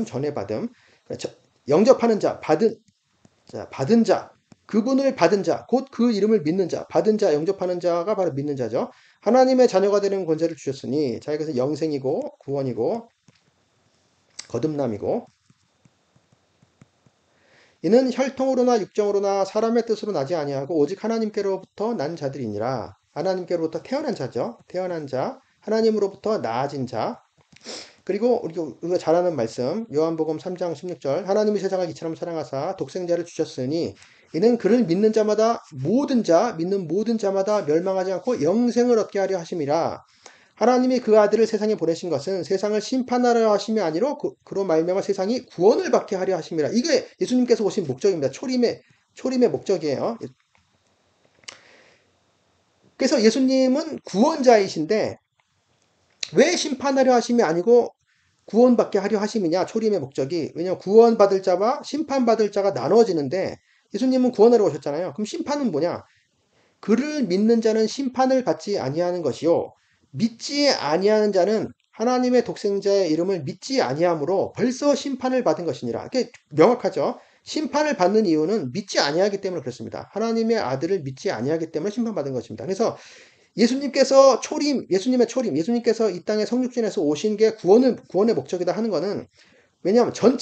전해받음. 그러니까 영접하는 자, 받은 자, 그분을 받은 자, 곧 그 이름을 믿는 자, 받은 자, 영접하는 자가 바로 믿는 자죠. 하나님의 자녀가 되는 권세를 주셨으니, 자, 이것은 영생이고, 구원이고, 거듭남이고, 이는 혈통으로나 육정으로나 사람의 뜻으로 나지 아니하고 오직 하나님께로부터 난 자들이니라. 하나님께로부터 태어난 자죠. 태어난 자, 하나님으로부터 나아진 자. 그리고 우리가 잘 아는 말씀 요한복음 3장 16절 하나님이 세상을 이처럼 사랑하사 독생자를 주셨으니 이는 그를 믿는 자마다 믿는 모든 자마다 멸망하지 않고 영생을 얻게 하려 하심이라. 하나님이 그 아들을 세상에 보내신 것은 세상을 심판하려 하심이 아니로 그로 말미암아 세상이 구원을 받게 하려 하심이라. 이게 예수님께서 오신 목적입니다. 초림의 목적이에요. 그래서 예수님은 구원자이신데 왜 심판하려 하심이 아니고 구원받게 하려 하심이냐? 초림의 목적이. 왜냐하면 구원받을 자와 심판받을 자가 나눠지는데 예수님은 구원하러 오셨잖아요. 그럼 심판은 뭐냐? 그를 믿는 자는 심판을 받지 아니하는 것이요. 믿지 아니하는 자는 하나님의 독생자의 이름을 믿지 아니하므로 벌써 심판을 받은 것이니라. 이게 명확하죠. 심판을 받는 이유는 믿지 아니하기 때문에 그렇습니다. 하나님의 아들을 믿지 아니하기 때문에 심판받은 것입니다. 그래서 예수님께서 이 땅에 성육신에서 오신 게 구원의 목적이다 하는 거는 왜냐하면 전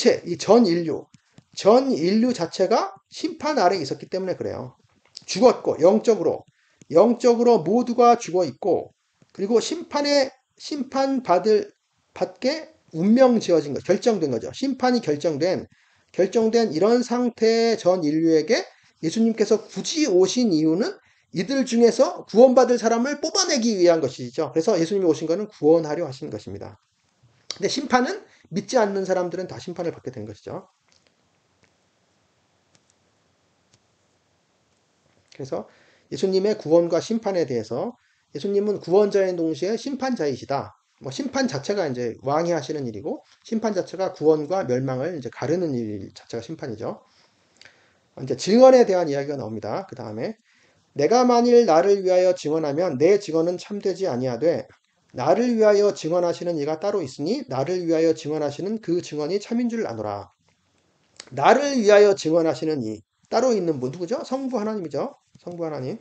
인류 자체가 심판 아래에 있었기 때문에 그래요. 죽었고, 영적으로 모두가 죽어 있고, 그리고 받게 운명 지어진 거, 결정된 거죠. 심판이 결정된 이런 상태의 전 인류에게 예수님께서 굳이 오신 이유는 이들 중에서 구원받을 사람을 뽑아내기 위한 것이죠. 그래서 예수님이 오신 것은 구원하려 하신 것입니다. 근데 심판은 믿지 않는 사람들은 다 심판을 받게 된 것이죠. 그래서 예수님의 구원과 심판에 대해서 예수님은 구원자인 동시에 심판자이시다. 뭐 심판 자체가 이제 왕이 하시는 일이고 심판 자체가 구원과 멸망을 이제 가르는 일 자체가 심판이죠. 이제 증언에 대한 이야기가 나옵니다. 그 다음에 내가 만일 나를 위하여 증언하면 내 증언은 참되지 아니하되 나를 위하여 증언하시는 이가 따로 있으니 나를 위하여 증언하시는 그 증언이 참인 줄 아노라. 나를 위하여 증언하시는 이 따로 있는 분 누구죠? 성부 하나님이죠. 성부 하나님.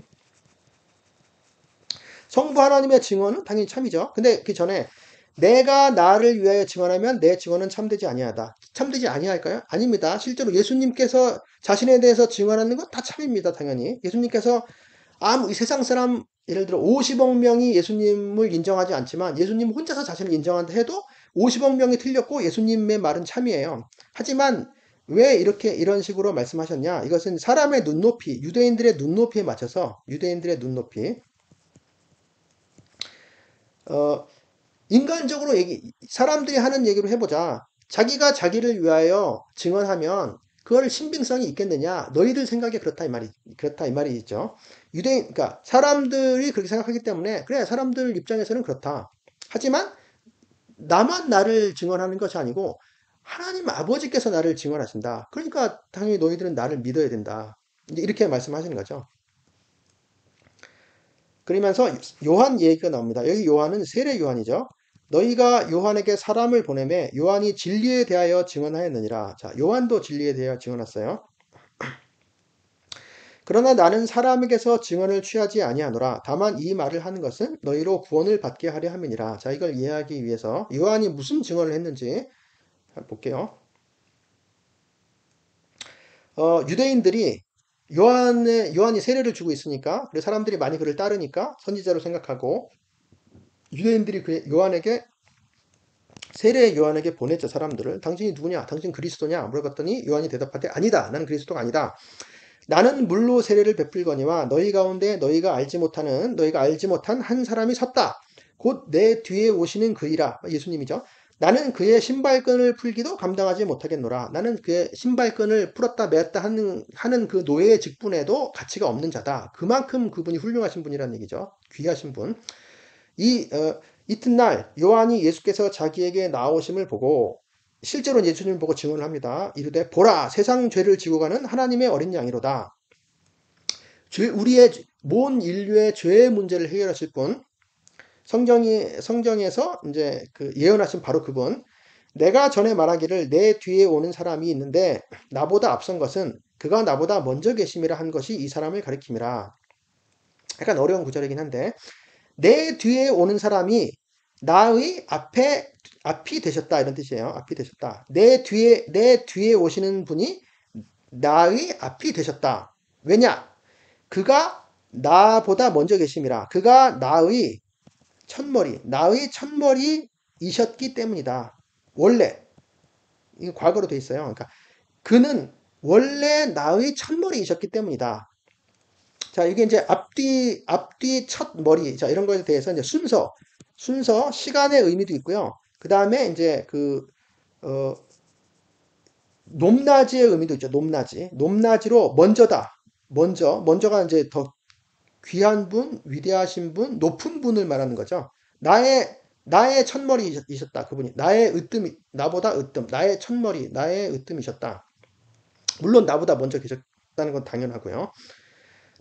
성부 하나님의 증언은 당연히 참이죠. 근데 그 전에 내가 나를 위하여 증언하면 내 증언은 참되지 아니하다. 참되지 아니할까요? 아닙니다. 실제로 예수님께서 자신에 대해서 증언하는 건 다 참입니다. 당연히. 예수님께서 이 세상 사람 예를 들어 50억 명이 예수님을 인정하지 않지만 예수님 혼자서 자신을 인정한다 해도 50억 명이 틀렸고 예수님의 말은 참이에요. 하지만 왜 이런 식으로 말씀하셨냐? 이것은 사람의 눈높이, 유대인들의 눈높이에 맞춰서 인간적으로 사람들이 하는 얘기로 해보자. 자기가 자기를 위하여 증언하면 그걸 신빙성이 있겠느냐? 너희들 생각에 그렇다 이 말이죠. 그러니까 사람들이 그렇게 생각하기 때문에 그래 사람들 입장에서는 그렇다. 하지만 나만 나를 증언하는 것이 아니고 하나님 아버지께서 나를 증언하신다. 그러니까 당연히 너희들은 나를 믿어야 된다. 이렇게 말씀하시는 거죠. 그러면서 요한 얘기가 나옵니다. 여기 요한은 세례 요한이죠. 너희가 요한에게 사람을 보내매 요한이 진리에 대하여 증언하였느니라. 자, 요한도 진리에 대하여 증언했어요. 그러나 나는 사람에게서 증언을 취하지 아니하노라. 다만 이 말을 하는 것은 너희로 구원을 받게 하려 함이니라. 자, 이걸 이해하기 위해서 요한이 무슨 증언을 했는지 볼게요. 유대인들이 요한이 세례를 주고 있으니까, 그리고 사람들이 많이 그를 따르니까 선지자로 생각하고 유대인들이 세례 요한에게 보냈죠. 사람들을. 당신이 누구냐? 당신 그리스도냐? 물어봤더니 요한이 대답하되 아니다. 나는 그리스도가 아니다. 나는 물로 세례를 베풀거니와 너희 가운데 너희가 알지 못한 한 사람이 섰다. 곧 내 뒤에 오시는 그이라. 예수님이죠. 나는 그의 신발끈을 풀기도 감당하지 못하겠노라. 나는 그의 신발끈을 풀었다 매었다 하는 그 노예의 직분에도 가치가 없는 자다. 그만큼 그분이 훌륭하신 분이라는 얘기죠. 귀하신 분. 이튿날 요한이 예수께서 자기에게 나오심을 보고 실제로 예수님을 보고 증언을 합니다. 이르되 보라 세상 죄를 지고 가는 하나님의 어린 양이로다. 우리의 모든 인류의 죄의 문제를 해결하실 분, 성경에서 이제 그 예언하신 바로 그분. 내가 전에 말하기를 내 뒤에 오는 사람이 있는데 나보다 앞선 것은 그가 나보다 먼저 계심이라 한 것이 이 사람을 가리킴이라. 약간 어려운 구절이긴 한데 내 뒤에 오는 사람이 나의 앞이 되셨다 이런 뜻이에요. 앞이 되셨다. 내 뒤에 오시는 분이 나의 앞이 되셨다. 왜냐? 그가 나보다 먼저 계심이라. 그가 나의 첫머리이셨기 때문이다. 원래, 이거 과거로 돼 있어요. 그러니까 그는 원래 나의 첫머리이셨기 때문이다. 자, 이게 이제 앞뒤 첫 머리. 자, 이런 거에 대해서 이제 순서, 시간의 의미도 있고요. 그 다음에 이제 어, 높낮이의 의미도 있죠. 높낮이로 먼저다. 먼저가 이제 더 귀한 분, 위대하신 분, 높은 분을 말하는 거죠. 나의 첫머리이셨다. 그분이. 나보다 으뜸, 나의 첫머리, 나의 으뜸이셨다. 물론 나보다 먼저 계셨다는 건 당연하고요.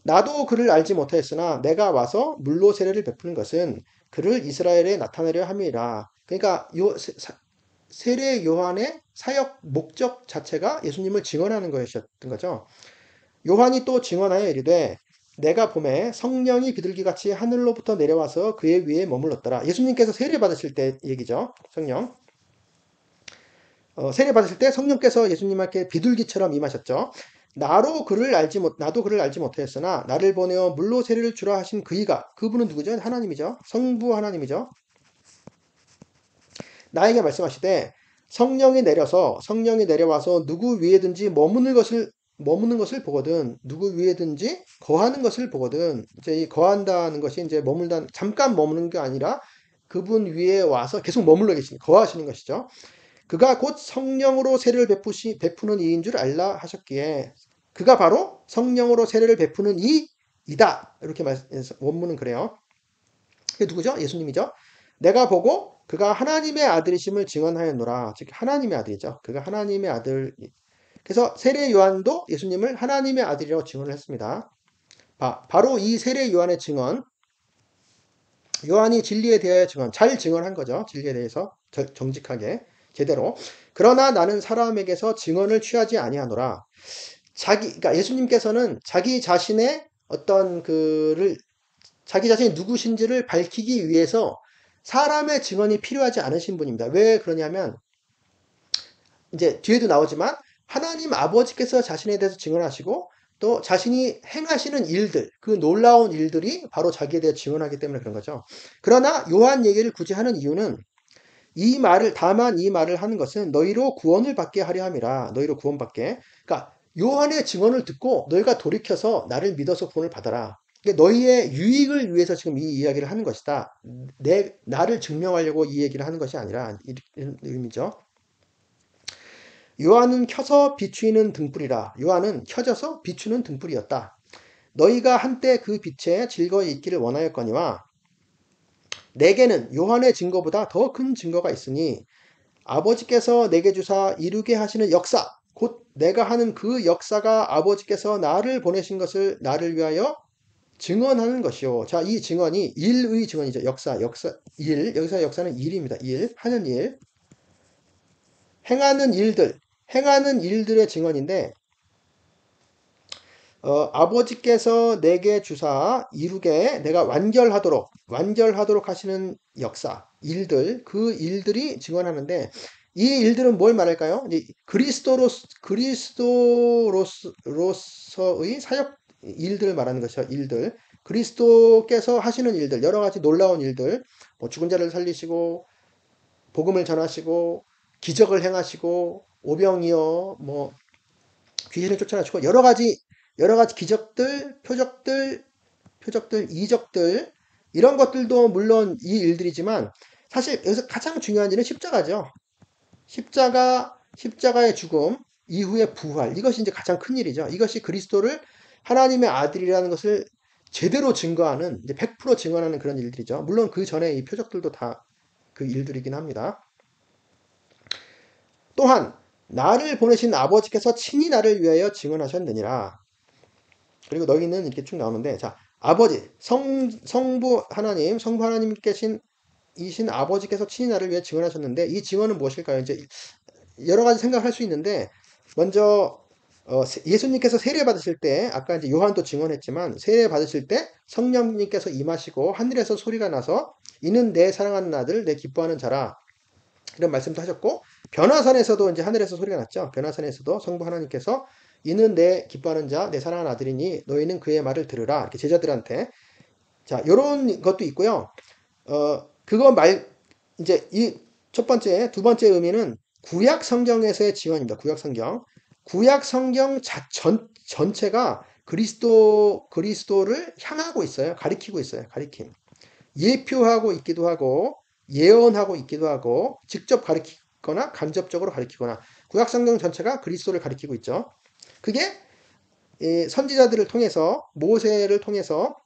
나도 그를 알지 못하였으나 내가 와서 물로 세례를 베푸는 것은 그를 이스라엘에 나타내려 함이라. 그러니까 세례 요한의 사역 목적 자체가 예수님을 증언하는 것이었던 거죠. 요한이 또 증언하여 이르되 내가 봄에 성령이 비둘기같이 하늘로부터 내려와서 그의 위에 머물렀더라. 예수님께서 세례 받으실 때 얘기죠. 세례 받으실 때 성령께서 예수님께 비둘기처럼 임하셨죠. 나도 그를 알지 못하였으나 나를 보내어 물로 세례를 주라 하신 그분은 누구죠? 하나님이죠. 성부 하나님이죠. 나에게 말씀하시되 성령이 내려와서 누구 위에든지 머무는 것을 보거든. 누구 위에든지 거하는 것을 보거든. 이제 이 거한다는 것이 이제 잠깐 머무는 게 아니라 그분 위에 와서 계속 거하시는 것이죠. 그가 곧 성령으로 세례를 베푸는 이인 줄 알라 하셨기에 그가 바로 성령으로 세례를 베푸는 이이다. 이렇게 원문은 그래요. 그게 누구죠? 예수님이죠. 내가 보고 그가 하나님의 아들이심을 증언하였노라. 즉 하나님의 아들이죠. 그가 하나님의 아들. 그래서 세례 요한도 예수님을 하나님의 아들이라고 증언을 했습니다. 바로 이 세례 요한의 증언, 요한이 진리에 대하여 잘 증언한 거죠. 진리에 대해서 정직하게 제대로. 그러나 나는 사람에게서 증언을 취하지 아니하노라. 그러니까 예수님께서는 자기 자신이 누구신지를 밝히기 위해서 사람의 증언이 필요하지 않으신 분입니다. 왜 그러냐면 이제 뒤에도 나오지만 하나님 아버지께서 자신에 대해서 증언하시고 또 자신이 행하시는 일들, 그 놀라운 일들이 바로 자기에 대해 증언하기 때문에 그런 거죠. 그러나 요한 얘기를 굳이 하는 이유는 다만 이 말을 하는 것은 너희로 구원을 받게 하려 함이라. 너희로 구원받게. 그러니까 요한의 증언을 듣고 너희가 돌이켜서 나를 믿어서 구원을 받아라. 그러니까 너희의 유익을 위해서 지금 이 이야기를 하는 것이다. 나를 증명하려고 이 얘기를 하는 것이 아니라 이런 의미죠. 요한은 켜서 비추이는 등불이라. 요한은 켜져서 비추는 등불이었다. 너희가 한때 그 빛에 즐거이 있기를 원하였거니와 내게는 요한의 증거보다 더 큰 증거가 있으니 아버지께서 내게 주사 이루게 하시는 역사, 곧 내가 하는 그 역사가 아버지께서 나를 보내신 것을 나를 위하여 증언하는 것이요. 자, 이 증언이 일의 증언이죠. 일. 여기서 역사는 일입니다. 하는 일. 행하는 일들의 증언인데, 아버지께서 내게 주사 이루게 내가 완결하도록 하시는 역사, 그 일들이 증언하는데, 이 일들은 뭘 말할까요? 이제 그리스도로서의 사역 일들을 말하는 것이죠. 일들. 그리스도께서 하시는 일들, 여러 가지 놀라운 일들, 뭐 죽은 자를 살리시고, 복음을 전하시고, 기적을 행하시고, 오병이어, 뭐, 귀신을 쫓아내시고, 여러 가지 기적들, 표적들, 이적들, 이런 것들도 물론 이 일들이지만 사실 여기서 가장 중요한 일은 십자가죠. 십자가의 죽음 이후의 부활. 이것이 이제 가장 큰 일이죠. 이것이 그리스도를 하나님의 아들이라는 것을 제대로 증거하는, 이제 100% 증언하는 그런 일들이죠. 물론 그 전에 이 표적들도 다 그 일들이긴 합니다. 또한 나를 보내신 아버지께서 친히 나를 위하여 증언하셨느니라. 그리고 너희는 이렇게 쭉 나오는데, 자, 아버지, 성부 하나님께신 이신 아버지께서 친히 나를 위해 증언하셨는데, 이 증언은 무엇일까요? 이제 여러 가지 생각할 수 있는데, 먼저 예수님께서 세례 받으실 때, 아까 이제 요한도 증언했지만 세례 받으실 때 성령님께서 임하시고 하늘에서 소리가 나서 이는 내 사랑하는 아들, 내 기뻐하는 자라, 이런 말씀도 하셨고, 변화산에서도 이제 하늘에서 소리가 났죠. 변화산에서도 성부 하나님께서 이는 내 기뻐하는 자, 내 사랑하는 아들이니 너희는 그의 말을 들으라, 이렇게 제자들한테. 자, 요런 것도 있고요. 그거 이제 이 첫 번째, 두 번째 의미는 구약 성경에서의 지원입니다. 구약 성경. 구약 성경 전체가 그리스도를 향하고 있어요. 가리키고 있어요. 가리킴. 예표하고 있기도 하고, 예언하고 있기도 하고, 직접 가리키거나 간접적으로 가리키거나, 구약 성경 전체가 그리스도를 가리키고 있죠. 그게 선지자들을 통해서, 모세를 통해서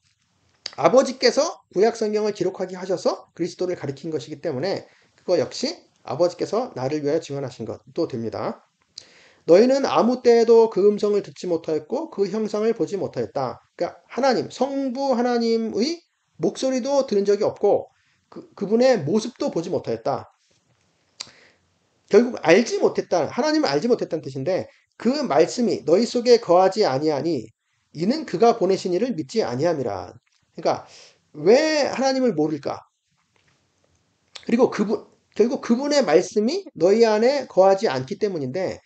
아버지께서 구약 성경을 기록하게 하셔서 그리스도를 가리킨 것이기 때문에 그거 역시 아버지께서 나를 위하여 증언하신 것도 됩니다. 너희는 아무 때에도 그 음성을 듣지 못하였고 그 형상을 보지 못하였다. 그러니까 하나님, 성부 하나님의 목소리도 들은 적이 없고 그분의 모습도 보지 못하였다. 결국 알지 못했다. 하나님을 알지 못했다는 뜻인데 그 말씀이 너희 속에 거하지 아니하니 이는 그가 보내신 이를 믿지 아니함이라. 그러니까 왜 하나님을 모를까? 그리고 결국 그분의 말씀이 너희 안에 거하지 않기 때문인데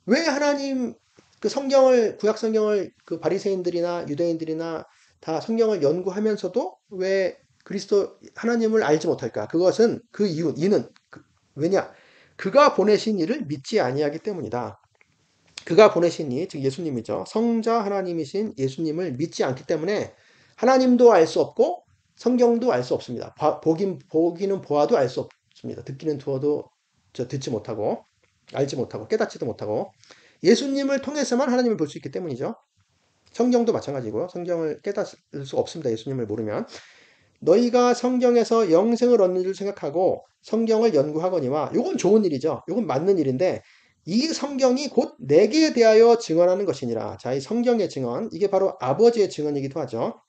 왜 하나님 구약 성경을 그 바리새인들이나 유대인들이나 다 성경을 연구하면서도 왜 그리스도 하나님을 알지 못할까? 그것은 이는 왜냐? 그가 보내신 이를 믿지 아니하기 때문이다. 그가 보내신 이, 즉 예수님이죠. 성자 하나님이신 예수님을 믿지 않기 때문에 하나님도 알 수 없고 성경도 알 수 없습니다. 보기는 보아도 알 수 없습니다. 듣기는 들어도 듣지 못하고 알지 못하고 깨닫지도 못하고 예수님을 통해서만 하나님을 볼 수 있기 때문이죠. 성경도 마찬가지고요. 성경을 깨닫을 수 없습니다. 예수님을 모르면. 너희가 성경에서 영생을 얻는 줄 생각하고 성경을 연구하거니와 요건 좋은 일이죠. 요건 맞는 일인데 이 성경이 곧 내게 대하여 증언하는 것이니라. 자, 이 성경의 증언, 이게 바로 아버지의 증언이기도 하죠.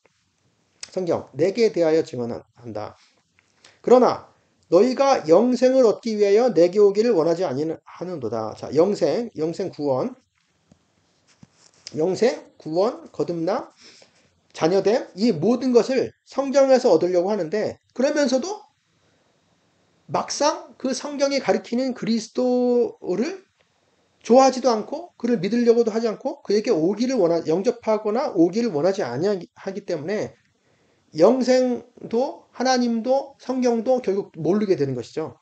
성경, 내게 대하여 증언한다. 그러나 너희가 영생을 얻기 위하여 내게 오기를 원하지 아니하는도다. 자, 영생 구원, 거듭남, 자녀됨, 이 모든 것을 성경에서 얻으려고 하는데 그러면서도 막상 그 성경이 가리키는 그리스도를 좋아하지도 않고 그를 믿으려고도 하지 않고 그에게 영접하거나 오기를 원하지 아니하기 때문에 영생도 하나님도 성경도 결국 모르게 되는 것이죠.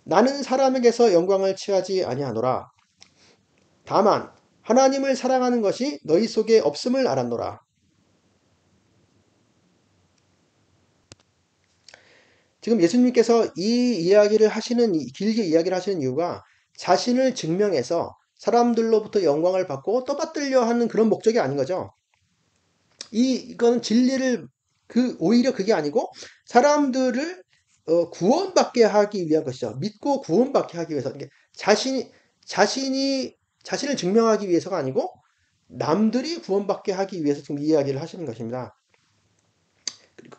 나는 사람에게서 영광을 취하지 아니하노라. 다만 하나님을 사랑하는 것이 너희 속에 없음을 알았노라. 지금 예수님께서 길게 이야기를 하시는 이유가 자신을 증명해서 사람들로부터 영광을 받고 떠받들려 하는 그런 목적이 아닌 거죠. 이건 진리를, 오히려 그게 아니고 사람들을 구원받게 하기 위한 것이죠. 믿고 구원받게 하기 위해서. 자신을 증명하기 위해서가 아니고 남들이 구원받게 하기 위해서 지금 이야기를 하시는 것입니다.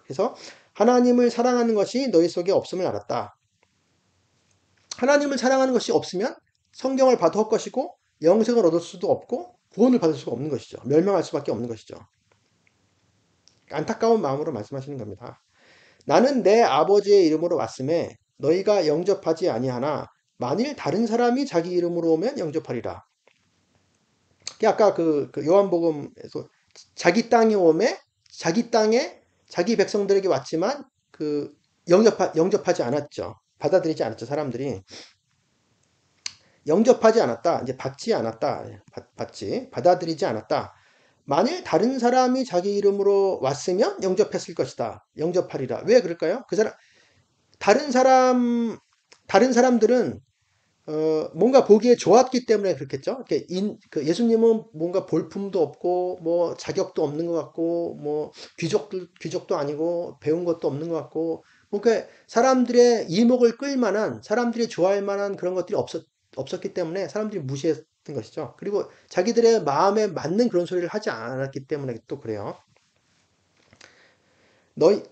그래서 하나님을 사랑하는 것이 너희 속에 없음을 알았다. 하나님을 사랑하는 것이 없으면 성경을 봐도 헛것이고 영생을 얻을 수도 없고 구원을 받을 수가 없는 것이죠. 멸망할 수밖에 없는 것이죠. 안타까운 마음으로 말씀하시는 겁니다. 나는 내 아버지의 이름으로 왔음에 너희가 영접하지 아니하나 만일 다른 사람이 자기 이름으로 오면 영접하리라. 아까 그 요한복음에서 자기 땅에 오매 자기 백성들에게 왔지만 영접하지 않았죠. 받아들이지 않았죠. 사람들이 영접하지 않았다. 이제 받지 않았다. 받아들이지 않았다. 만일 다른 사람이 자기 이름으로 왔으면 영접했을 것이다. 영접하리라. 왜 그럴까요? 그 사람, 다른 사람, 다른 사람들은 뭔가 보기에 좋았기 때문에 그렇겠죠. 그 예수님은 뭔가 볼품도 없고, 뭐, 자격도 없는 것 같고, 뭐, 귀족도 아니고, 배운 것도 없는 것 같고, 뭔가 사람들의 이목을 끌 만한, 사람들이 좋아할 만한 그런 것들이 없었기 때문에 사람들이 무시했던 것이죠. 그리고 자기들의 마음에 맞는 그런 소리를 하지 않았기 때문에 또 그래요. 너희,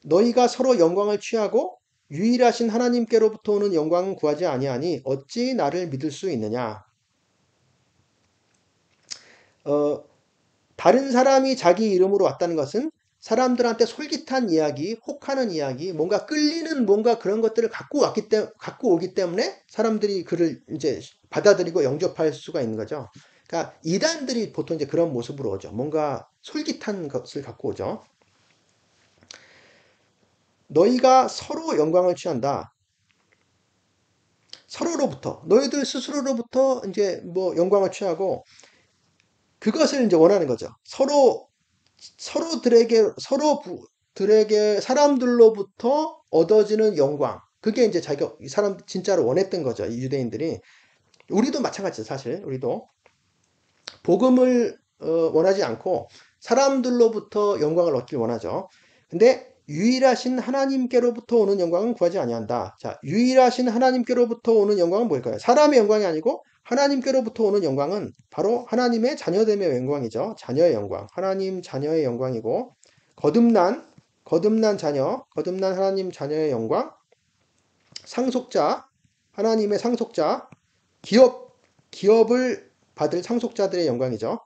너희가 서로 영광을 취하고 유일하신 하나님께로부터 오는 영광은 구하지 아니하니 어찌 나를 믿을 수 있느냐? 어, 다른 사람이 자기 이름으로 왔다는 것은 사람들한테 솔깃한 이야기, 혹하는 이야기, 뭔가 끌리는 뭔가 그런 것들을 갖고 오기 때문에 사람들이 그를 이제 받아들이고 영접할 수가 있는 거죠. 그러니까 이단들이 보통 이제 그런 모습으로 오죠. 뭔가 솔깃한 것을 갖고 오죠. 너희가 서로 영광을 취한다. 서로로부터, 너희들 스스로로부터 이제 뭐 영광을 취하고 그것을 이제 원하는 거죠. 서로들에게 사람들로부터 얻어지는 영광. 그게 이제 자기가 이 사람 진짜로 원했던 거죠. 이 유대인들이. 우리도 마찬가지죠, 사실. 우리도 복음을 원하지 않고 사람들로부터 영광을 얻길 원하죠. 근데 유일하신 하나님께로부터 오는 영광은 구하지 아니한다. 자, 유일하신 하나님께로부터 오는 영광은 뭘까요? 사람의 영광이 아니고 하나님께로부터 오는 영광은 바로 하나님의 자녀됨의 영광이죠. 자녀의 영광. 하나님 자녀의 영광이고 거듭난 자녀, 거듭난 하나님 자녀의 영광, 상속자, 하나님의 상속자, 기업을 받을 상속자들의 영광이죠.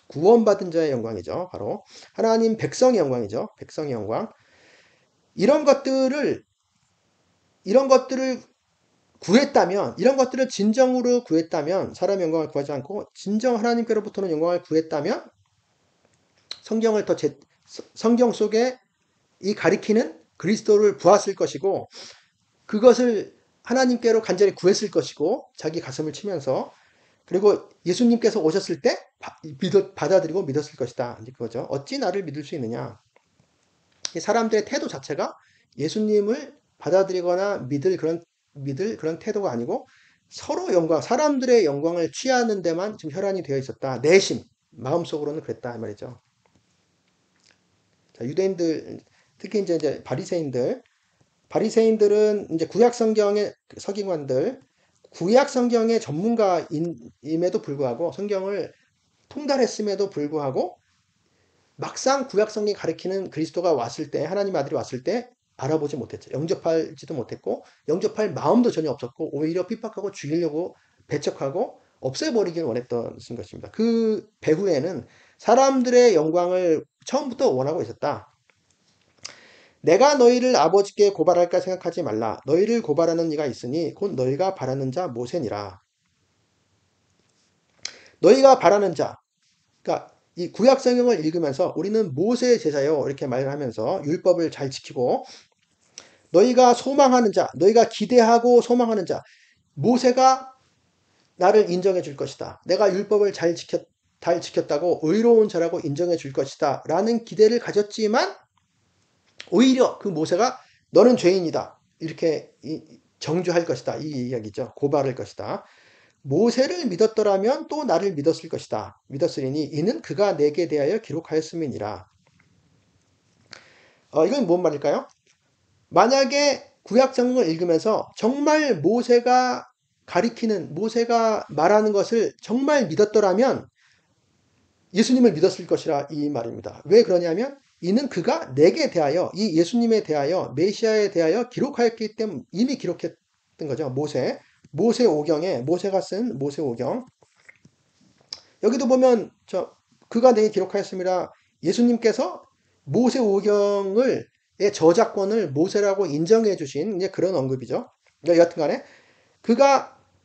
구원받은 자의 영광이죠. 바로 하나님 백성의 영광이죠. 백성의 영광. 이런 것들을 이런 것들을 이런 것들을 진정으로 구했다면 사람의 영광을 구하지 않고 진정 하나님께로부터는 영광을 구했다면 성경을 더 성경 속에 이 가리키는 그리스도를 보았을 것이고 그것을 하나님께로 간절히 구했을 것이고 자기 가슴을 치면서 그리고 예수님께서 오셨을 때 받아들이고 믿었을 것이다. 이제 그거죠. 어찌 나를 믿을 수 있느냐? 사람들의 태도 자체가 예수님을 받아들이거나 믿을 그런 태도가 아니고 서로 영광, 사람들의 영광을 취하는 데만 지금 혈안이 되어 있었다. 내심, 마음속으로는 그랬다. 이 말이죠. 자, 유대인들, 특히 이제 바리새인들은 이제 구약 성경의 서기관들, 구약 성경의 전문가임에도 불구하고 성경을 통달했음에도 불구하고 막상 구약성이 가리키는 그리스도가 왔을 때 하나님 아들이 왔을 때 알아보지 못했죠. 영접할지도 못했고 영접할 마음도 전혀 없었고 오히려 핍박하고 죽이려고 배척하고 없애버리길 원했던 것입니다. 그 배후에는 사람들의 영광을 처음부터 원하고 있었다. 내가 너희를 아버지께 고발할까 생각하지 말라. 너희를 고발하는 이가 있으니 곧 너희가 바라는 자 모세니라. 너희가 바라는 자, 그러니까 이 구약 성경을 읽으면서 우리는 모세의 제자요 이렇게 말을 하면서 율법을 잘 지키고 너희가 소망하는 자, 너희가 기대하고 소망하는 자, 모세가 나를 인정해 줄 것이다. 내가 율법을 잘 지켰다고 의로운 자라고 인정해 줄 것이다. 라는 기대를 가졌지만 오히려 그 모세가 너는 죄인이다. 이렇게 정죄할 것이다. 이 이야기죠. 고발할 것이다. 모세를 믿었더라면 또 나를 믿었을 것이다. 믿었으리니 이는 그가 내게 대하여 기록하였음이니라. 이건 뭔 말일까요? 만약에 구약 성경을 읽으면서 정말 모세가 말하는 것을 정말 믿었더라면 예수님을 믿었을 것이라 이 말입니다. 왜 그러냐면 이는 그가 내게 대하여 이 예수님에 대하여 메시아에 대하여 기록하였기 때문에 이미 기록했던 거죠. 모세오경에 모세가 쓴 모세오경 여기도 보면 그가 내게 기록하였습니다. 예수님께서 모세오경을 의 저작권을 모세라고 인정해 주신 이제 그런 언급이죠. 그러니까 여튼간에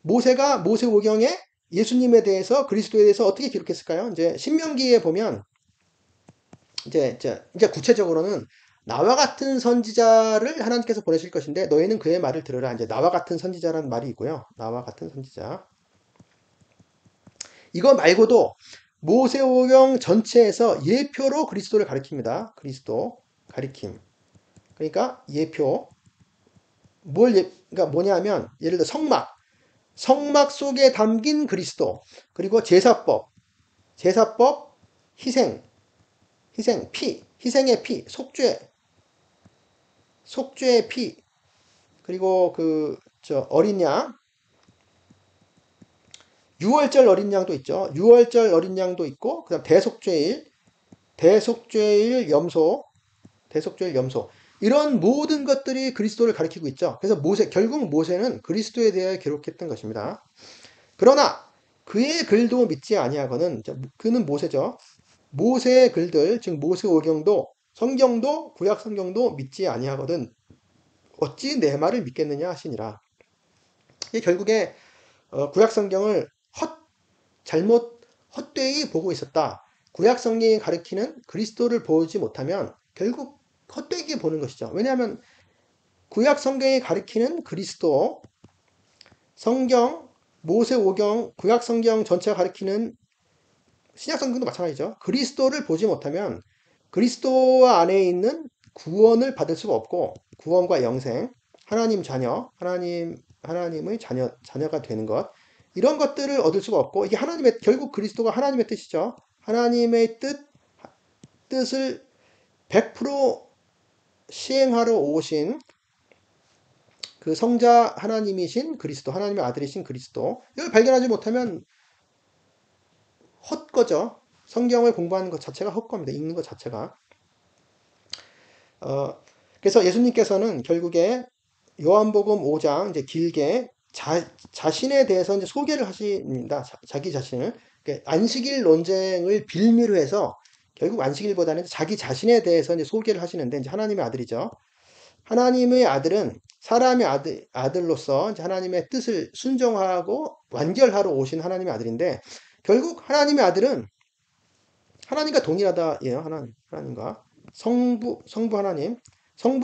모세가 모세오경에 예수님에 대해서 그리스도에 대해서 어떻게 기록했을까요? 이제 신명기에 보면 이제 구체적으로는 나와 같은 선지자를 하나님께서 보내실 것인데 너희는 그의 말을 들으라. 이제 나와 같은 선지자라는 말이 있고요. 나와 같은 선지자. 이거 말고도 모세오경 전체에서 예표로 그리스도를 가리킵니다. 그리스도 가리킴. 그러니까 예표. 그러니까 뭐냐면 예를 들어 성막 속에 담긴 그리스도, 그리고 제사법, 희생, 희생의 피, 속죄의 피, 그리고 어린 양, 유월절 어린 양도 있죠. 유월절 어린 양도 있고, 그다음 대속죄일 염소. 이런 모든 것들이 그리스도를 가리키고 있죠. 그래서 결국 모세는 그리스도에 대해 기록했던 것입니다. 그러나 그의 글도 믿지 아니하거든. 그는 모세죠. 모세의 글들, 즉 모세오경도 성경도 구약 성경도 믿지 아니하거든. 어찌 내 말을 믿겠느냐 하시니라. 이게 결국에 구약 성경을 헛되이 보고 있었다. 구약 성경이 가리키는 그리스도를 보지 못하면 결국 헛되게 보는 것이죠. 왜냐하면 구약 성경이 가리키는 그리스도, 성경, 모세오경, 구약 성경 전체가 가리키는 신약 성경도 마찬가지죠. 그리스도를 보지 못하면 그리스도 안에 있는 구원을 받을 수가 없고, 구원과 영생, 하나님의 자녀가 되는 것, 이런 것들을 얻을 수가 없고, 이게 결국 그리스도가 하나님의 뜻이죠. 하나님의 뜻을 100% 시행하러 오신 그 성자 하나님이신 그리스도, 하나님의 아들이신 그리스도, 이걸 발견하지 못하면 헛거죠. 성경을 공부하는 것 자체가 헛겁니다. 읽는 것 자체가. 어, 그래서 예수님께서는 결국에 요한복음 5장 이제 길게 자신에 대해서 이제 소개를 하십니다. 자기 자신을. 그러니까 안식일 논쟁을 빌미로 해서 결국 안식일보다는 자기 자신에 대해서 이제 소개를 하시는데, 이제 하나님의 아들이죠. 하나님의 아들은 사람의 아들로서 이제 하나님의 뜻을 순종하고 완결하러 오신 하나님의 아들인데, 결국 하나님의 아들은 하나님과 동일하다예요. 하나님과 성부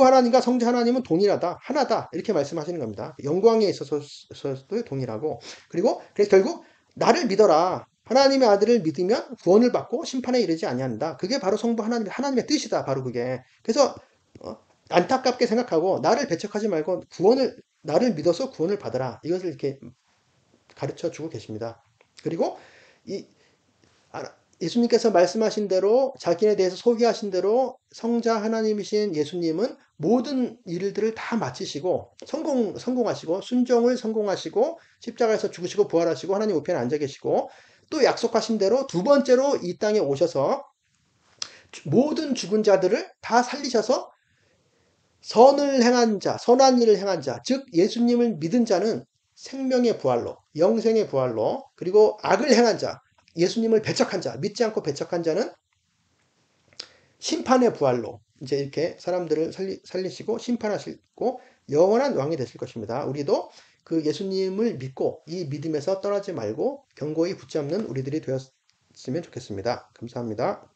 하나님과 성자 하나님은 동일하다, 하나다, 이렇게 말씀하시는 겁니다. 영광에 있어서도 동일하고, 그래서 결국 나를 믿어라. 하나님의 아들을 믿으면 구원을 받고 심판에 이르지 아니한다. 그게 바로 성부 하나님의 뜻이다. 바로 그게. 그래서 안타깝게 생각하고 나를 배척하지 말고 나를 믿어서 구원을 받아라. 이것을 이렇게 가르쳐 주고 계십니다. 그리고 이 예수님께서 말씀하신 대로, 자기에 대해서 소개하신 대로 성자 하나님이신 예수님은 모든 일들을 다 마치시고 성공하시고 순종을 성공하시고 십자가에서 죽으시고 부활하시고 하나님 우편에 앉아 계시고, 또 약속하신 대로 두 번째로 이 땅에 오셔서 모든 죽은 자들을 다 살리셔서 선한 일을 행한 자, 즉 예수님을 믿은 자는 생명의 부활로, 영생의 부활로, 그리고 악을 행한 자, 예수님을 배척한 자, 믿지 않고 배척한 자는 심판의 부활로, 이제 이렇게 사람들을 살리시고 심판하시고 영원한 왕이 되실 것입니다. 우리도 그 예수님을 믿고 이 믿음에서 떠나지 말고 견고히 붙잡는 우리들이 되었으면 좋겠습니다. 감사합니다.